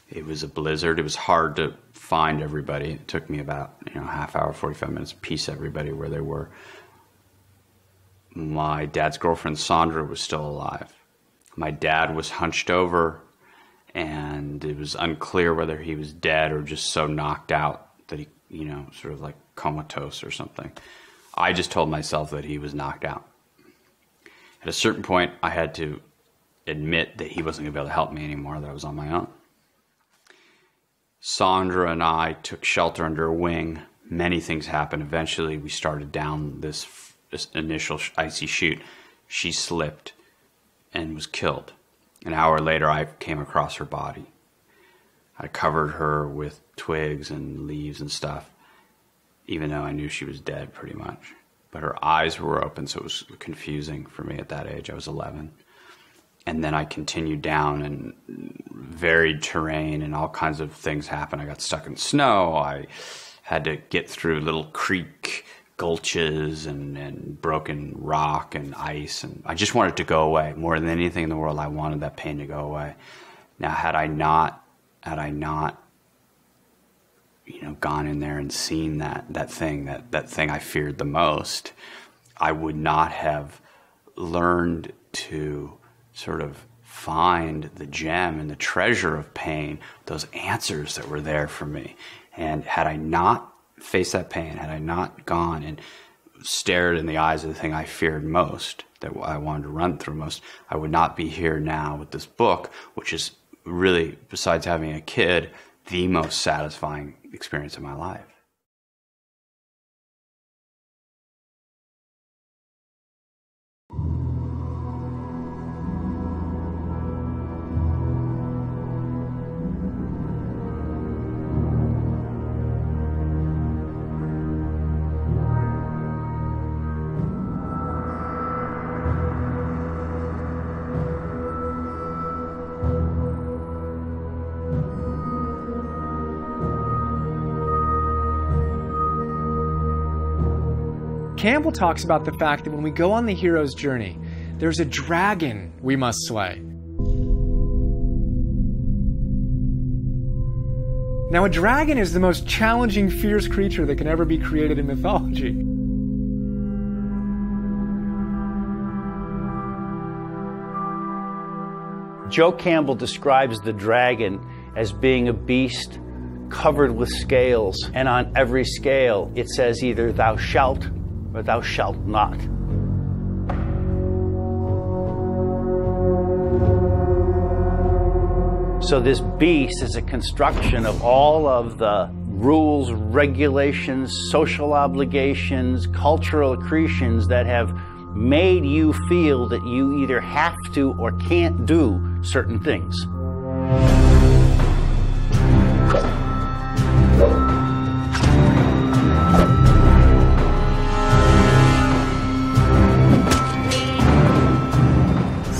L: It was a blizzard. It was hard to find everybody. It took me about a half hour, 45 minutes to piece everybody where they were. My dad's girlfriend, Sandra, was still alive. My dad was hunched over, and it was unclear whether he was dead or just so knocked out that he, sort of like comatose or something. I just told myself that he was knocked out. At a certain point, I had to admit that he wasn't going to be able to help me anymore, that I was on my own. Sandra and I took shelter under a wing. Many things happened. Eventually, we started down this initial icy chute. She slipped and was killed. An hour later, I came across her body. I covered her with twigs and leaves and stuff, even though I knew she was dead pretty much. But her eyes were open, so it was confusing for me at that age. I was 11. And then I continued down, and varied terrain and all kinds of things happened. I got stuck in snow. I had to get through little creek gulches and broken rock and ice. And I just wanted it to go away. More than anything in the world, I wanted that pain to go away. Now, had I not gone in there and seen that thing I feared the most, I would not have learned to sort of find the gem and the treasure of pain, those answers that were there for me. And had I not faced that pain, had I not gone and stared in the eyes of the thing I feared most, that I wanted to run through most, I would not be here now with this book, which is really, besides having a kid, the most satisfying experience of my life.
C: Campbell talks about the fact that when we go on the hero's journey, there's a dragon we must slay. Now, a dragon is the most challenging, fierce creature that can ever be created in mythology.
B: Joe Campbell describes the dragon as being a beast covered with scales, and on every scale it says either thou shalt or thou shalt not. So this beast is a construction of all of the rules, regulations, social obligations, cultural accretions that have made you feel that you either have to or can't do certain things.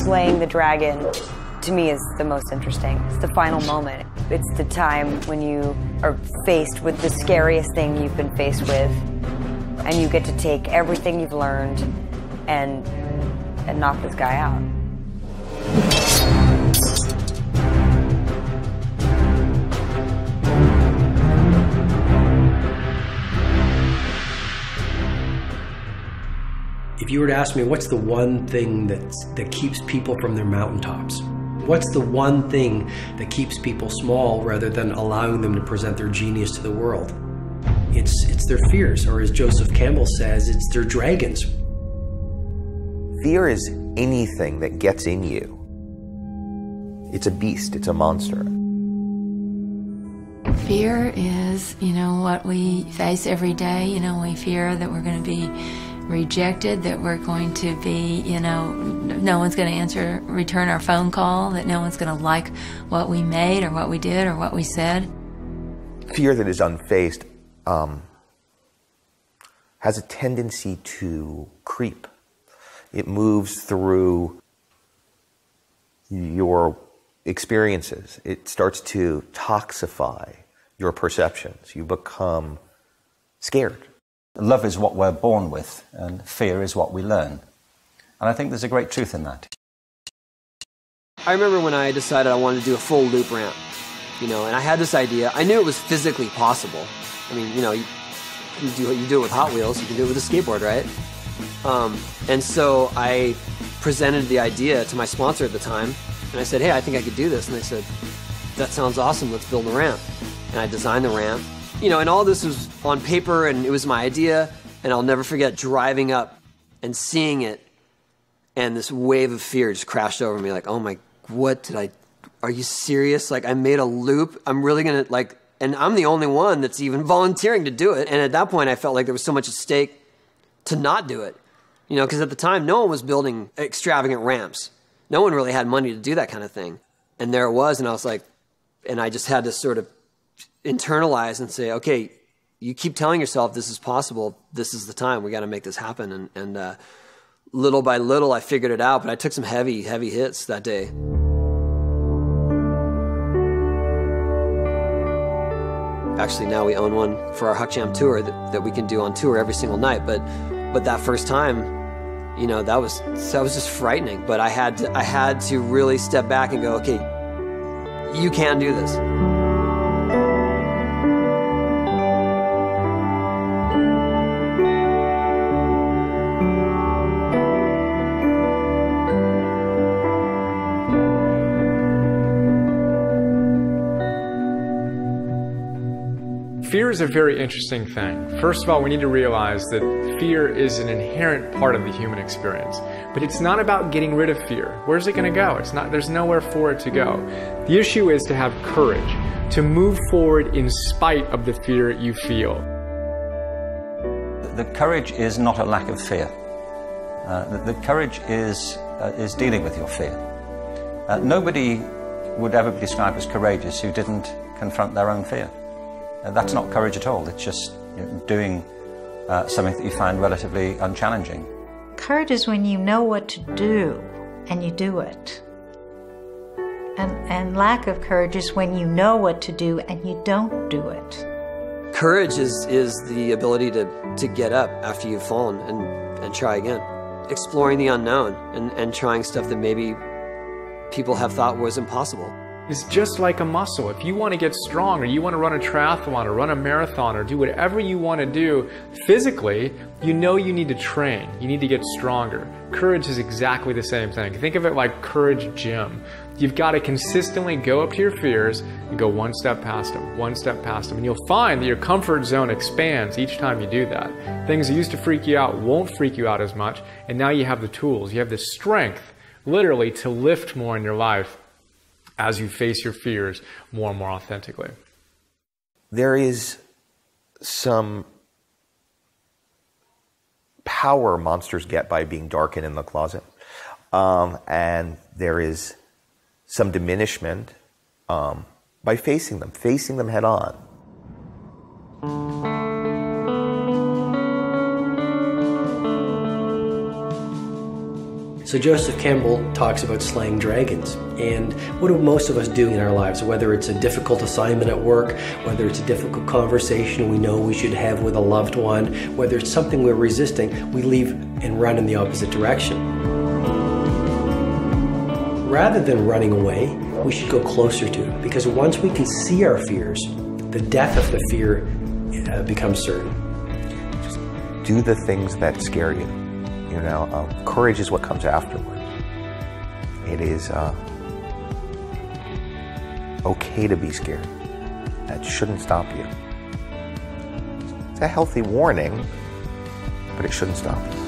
G: Slaying the dragon, to me, is the most interesting. It's the final moment. It's the time when you are faced with the scariest thing you've been faced with, and you get to take everything you've learned and knock this guy out.
D: If you were to ask me, what's the one thing that keeps people from their mountaintops? What's the one thing that keeps people small rather than allowing them to present their genius to the world? It's their fears, or as Joseph Campbell says, it's their dragons.
J: Fear is anything that gets in you. It's a beast, it's a monster.
H: Fear is, what we face every day. We fear that we're going to be rejected, that we're going to be, no one's going to return our phone call, that no one's going to like what we made or what we did or what we said.
J: Fear that is unfaced has a tendency to creep. It moves through your experiences. It starts to toxify your perceptions. You become scared.
N: Love is what we're born with, and fear is what we learn. And I think there's a great truth in that.
R: I remember when I decided I wanted to do a full loop ramp, and I had this idea. I knew it was physically possible. I mean, you do it with Hot Wheels, you can do it with a skateboard, right? And so I presented the idea to my sponsor at the time, and I said, hey, I think I could do this. And they said, that sounds awesome, let's build a ramp. And I designed the ramp. And all this was on paper, and it was my idea, and I'll never forget driving up and seeing it, and this wave of fear just crashed over me, like, oh my, are you serious? Like, I made a loop, I'm really gonna, and I'm the only one that's even volunteering to do it, and at that point I felt like there was so much at stake to not do it, because at the time no one was building extravagant ramps. No one really had money to do that kind of thing. And there it was, and I was like, and I just had to sort of internalize and say, okay, you keep telling yourself this is possible, this is the time, we got to make this happen. And little by little I figured it out, but I took some heavy hits that day. Actually, now we own one for our Huckjam tour that we can do on tour every single night, but that first time, that was just frightening. But I had to really step back and go, okay, you can do this.
C: Fear is a very interesting thing. First of all, we need to realize that fear is an inherent part of the human experience. But it's not about getting rid of fear. Where's it going to go? There's nowhere for it to go. The issue is to have courage, to move forward in spite of the fear you feel.
N: The courage is not a lack of fear. The courage is dealing with your fear. Nobody would ever be described as courageous who didn't confront their own fear. That's not courage at all. It's just doing something that you find relatively unchallenging.
P: Courage is when you know what to do and you do it. And lack of courage is when you know what to do and you don't do it.
R: Courage is the ability to get up after you've fallen and try again. Exploring the unknown and trying stuff that maybe people have thought was impossible.
C: It's just like a muscle. If you want to get strong, or you want to run a triathlon or run a marathon or do whatever you want to do physically, you need to train. You need to get stronger. Courage is exactly the same thing. Think of it like Courage Gym. You've got to consistently go up to your fears and go one step past them, one step past them. And you'll find that your comfort zone expands each time you do that. Things that used to freak you out won't freak you out as much. And now you have the tools. You have the strength, literally, to lift more in your life as you face your fears more and more authentically.
J: There is some power monsters get by being darkened in the closet. And there is some diminishment by facing them head on.
D: So Joseph Campbell talks about slaying dragons. And what do most of us do in our lives? Whether it's a difficult assignment at work, whether it's a difficult conversation we know we should have with a loved one, whether it's something we're resisting, we leave and run in the opposite direction. Rather than running away, we should go closer to it, because once we can see our fears, the death of the fear becomes certain.
J: Just do the things that scare you. You know, courage is what comes afterward. It is okay to be scared. That shouldn't stop you. It's a healthy warning, but it shouldn't stop you.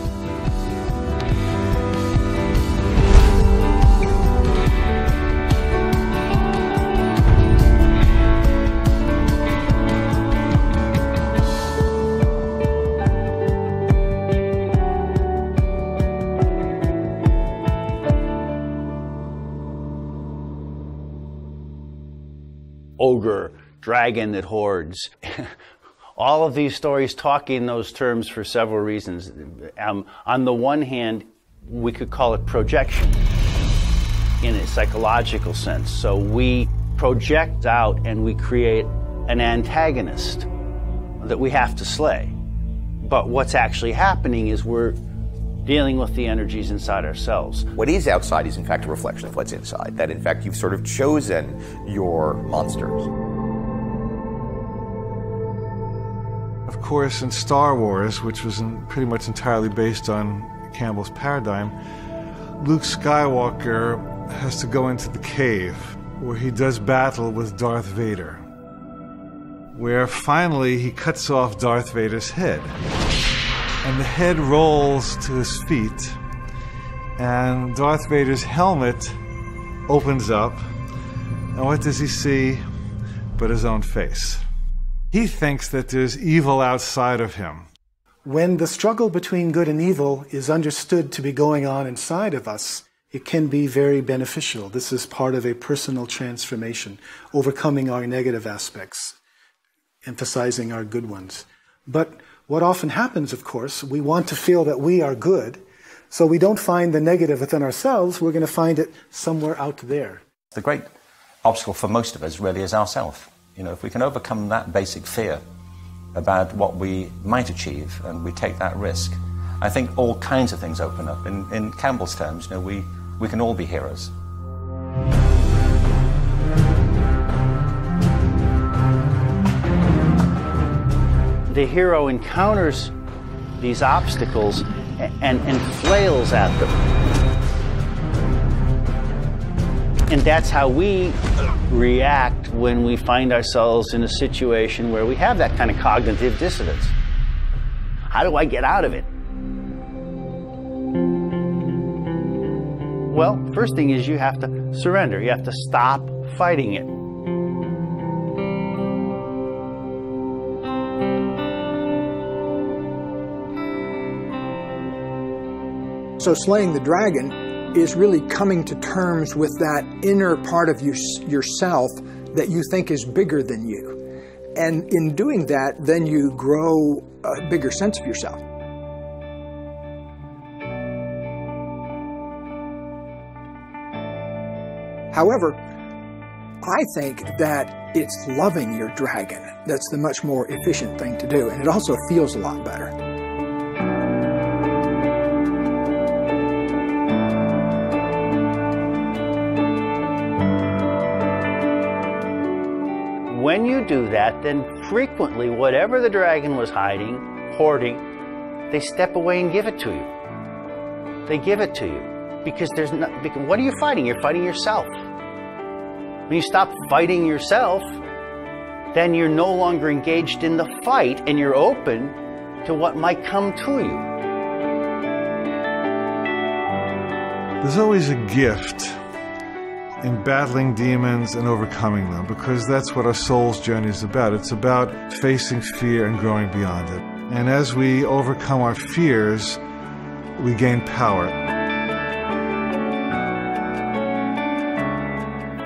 B: Ogre, dragon that hoards. All of these stories talk in those terms for several reasons. On the one hand, we could call it projection in a psychological sense. So we project out and we create an antagonist that we have to slay. But what's actually happening is we're dealing with the energies inside ourselves.
J: What is outside is in fact a reflection of what's inside, that in fact you've sort of chosen your monsters.
A: Of course, in Star Wars, which was pretty much entirely based on Campbell's paradigm, Luke Skywalker has to go into the cave where he does battle with Darth Vader, where finally he cuts off Darth Vader's head. And the head rolls to his feet, and Darth Vader's helmet opens up, and what does he see but his own face? He thinks that there's evil outside of him.
T: When the struggle between good and evil is understood to be going on inside of us, it can be very beneficial. This is part of a personal transformation, overcoming our negative aspects, emphasizing our good ones. But what often happens, of course, we want to feel that we are good, so we don't find the negative within ourselves, we're going to find it somewhere out there.
N: The great obstacle for most of us really is ourself. You know, if we can overcome that basic fear about what we might achieve and we take that risk, I think all kinds of things open up. In Campbell's terms, you know, we can all be heroes.
B: The hero encounters these obstacles and flails at them. And that's how we react when we find ourselves in a situation where we have that kind of cognitive dissonance. How do I get out of it? Well, first thing is you have to surrender. You have to stop fighting it.
F: So slaying the dragon is really coming to terms with that inner part of yourself that you think is bigger than you. And in doing that, then you grow a bigger sense of yourself. However, I think that it's loving your dragon that's the much more efficient thing to do, and it also feels a lot better.
B: When you do that, then frequently whatever the dragon was hiding, hoarding, they step away and give it to you. They give it to you. Because what are you fighting? You're fighting yourself. When you stop fighting yourself, then you're no longer engaged in the fight and you're open to what might come to you.
A: There's always a gift in battling demons and overcoming them, because that's what our soul's journey is about. It's about facing fear and growing beyond it. And as we overcome our fears, we gain power.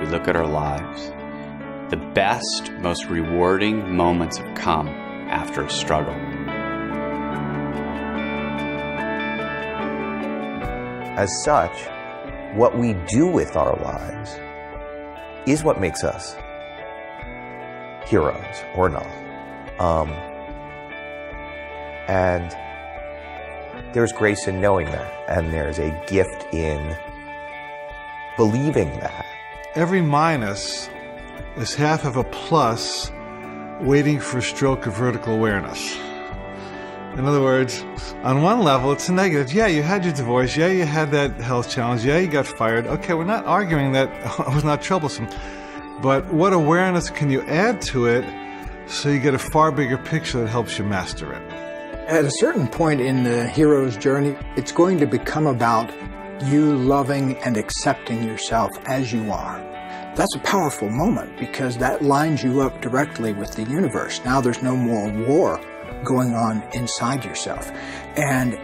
L: We look at our lives. The best, most rewarding moments have come after a struggle.
J: as such, what we do with our lives is what makes us heroes or not. And there's grace in knowing that, and there's a gift in believing that.
A: Every minus is half of a plus waiting for a stroke of vertical awareness. In other words, on one level, it's a negative. Yeah, you had your divorce. Yeah, you had that health challenge. Yeah, you got fired. Okay, we're not arguing that it was not troublesome. But what awareness can you add to it so you get a far bigger picture that helps you master it?
F: At a certain point in the hero's journey, it's going to become about you loving and accepting yourself as you are. That's a powerful moment because that lines you up directly with the universe. Now there's no more war going on inside yourself. And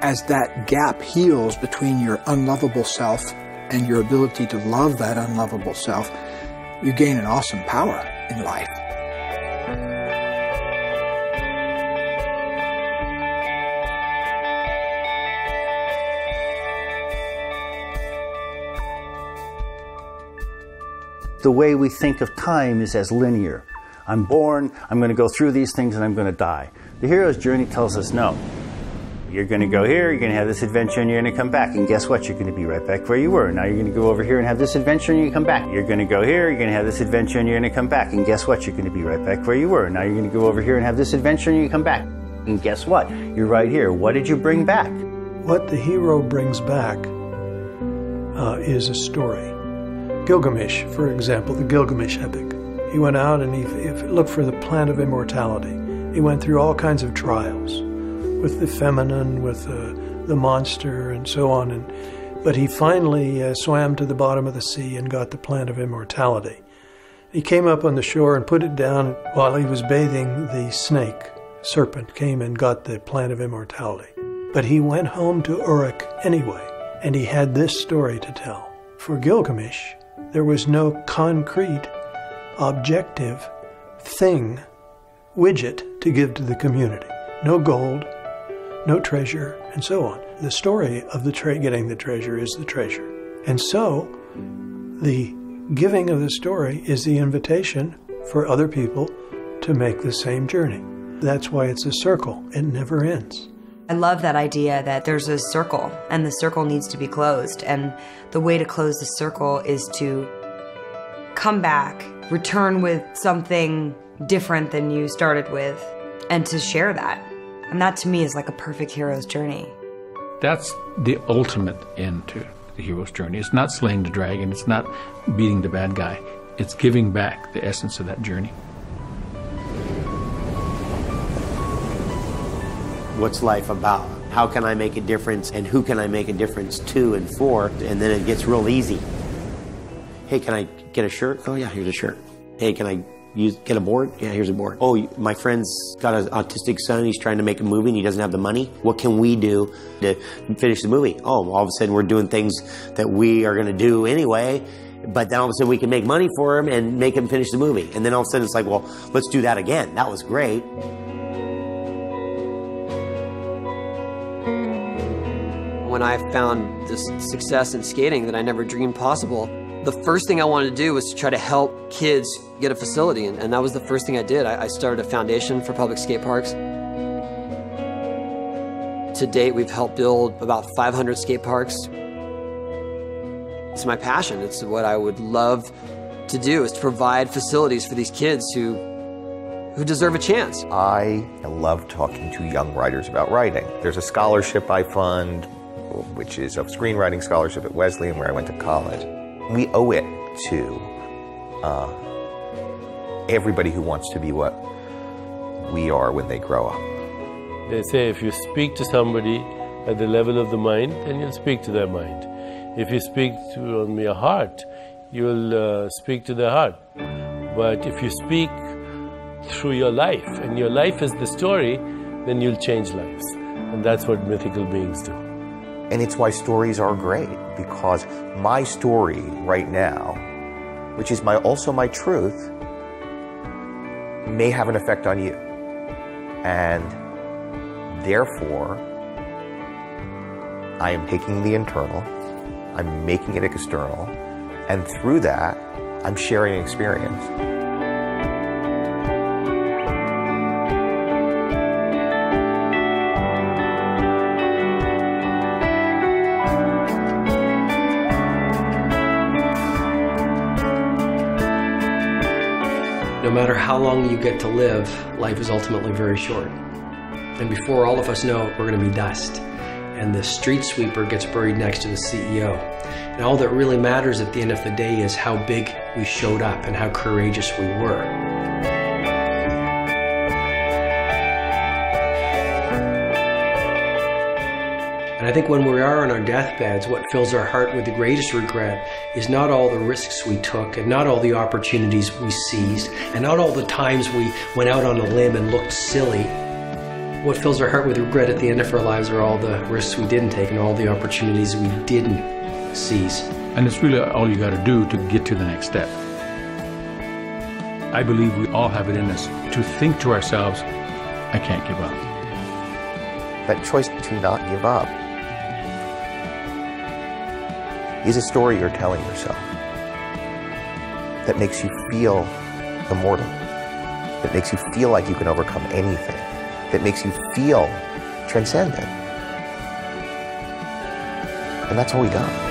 F: as that gap heals between your unlovable self and your ability to love that unlovable self, you gain an awesome power in life.
B: The way we think of time is as linear. I'm born, I'm going to go through these things, and I'm going to die. The hero's journey tells us no. You're going to go here, you're going to have this adventure, and you're going to come back. And guess what? You're going to be right back where you were. Now you're going to go over here and have this adventure, and you come back. You're going to go here, you're going to have this adventure, and you're going to come back. And guess what? You're going to be right back where you were. Now you're going to go over here and have this adventure, and you come back. And guess what? You're right here. What did you bring back?
K: What the hero brings back is a story. Gilgamesh, for example, the Gilgamesh epic. He went out and he looked for the plant of immortality. He went through all kinds of trials with the feminine, with the monster, and so on. But he finally swam to the bottom of the sea and got the plant of immortality. He came up on the shore and put it down. While he was bathing, the serpent came and got the plant of immortality. But he went home to Uruk anyway, and he had this story to tell. For Gilgamesh, there was no concrete, objective thing, widget to give to the community. No gold, no treasure, and so on. The story of getting the treasure is the treasure. And so, the giving of the story is the invitation for other people to make the same journey. That's why it's a circle. It never ends.
G: I love that idea that there's a circle and the circle needs to be closed. And the way to close the circle is to come back, return with something different than you started with, and to share that. And that to me is like a perfect hero's journey.
O: That's the ultimate end to the hero's journey. It's not slaying the dragon, it's not beating the bad guy. It's giving back the essence of that journey.
S: What's life about? How can I make a difference, and who can I make a difference to and for? And then it gets real easy. Hey, can I get a shirt? Oh yeah, here's a shirt. Hey, can I get a board? Yeah, here's a board. Oh, my friend's got an autistic son. He's trying to make a movie and he doesn't have the money. What can we do to finish the movie? Oh, all of a sudden we're doing things that we are going to do anyway, but then all of a sudden we can make money for him and make him finish the movie. And then all of a sudden it's like, well, let's do that again. That was great.
R: When I found this success in skating that I never dreamed possible, the first thing I wanted to do was to try to help kids get a facility, and that was the first thing I did. I started a foundation for public skate parks. To date, we've helped build about 500 skate parks. It's my passion. It's what I would love to do, is to provide facilities for these kids who deserve a chance.
J: I love talking to young writers about writing. There's a scholarship I fund, which is a screenwriting scholarship at Wesleyan, where I went to college. We owe it to everybody who wants to be what we are when they grow up.
I: They say if you speak to somebody at the level of the mind, then you'll speak to their mind. If you speak to your heart, you'll speak to their heart. But if you speak through your life, and your life is the story, then you'll change lives. And that's what mythical beings do.
J: And it's why stories are great, because my story right now, which is also my truth, may have an effect on you. And therefore, I am taking the internal, I'm making it external, and through that, I'm sharing experience.
D: No matter how long you get to live, life is ultimately very short. And before all of us know it, we're going to be dust. And the street sweeper gets buried next to the CEO. And all that really matters at the end of the day is how big we showed up and how courageous we were. And I think when we are on our deathbeds, what fills our heart with the greatest regret is not all the risks we took and not all the opportunities we seized and not all the times we went out on a limb and looked silly. What fills our heart with regret at the end of our lives are all the risks we didn't take and all the opportunities we didn't seize.
O: And it's really all you got to do to get to the next step. I believe we all have it in us to think to ourselves, I can't give up.
J: That choice to not give up is a story you're telling yourself that makes you feel immortal, that makes you feel like you can overcome anything, that makes you feel transcendent. And that's all we got.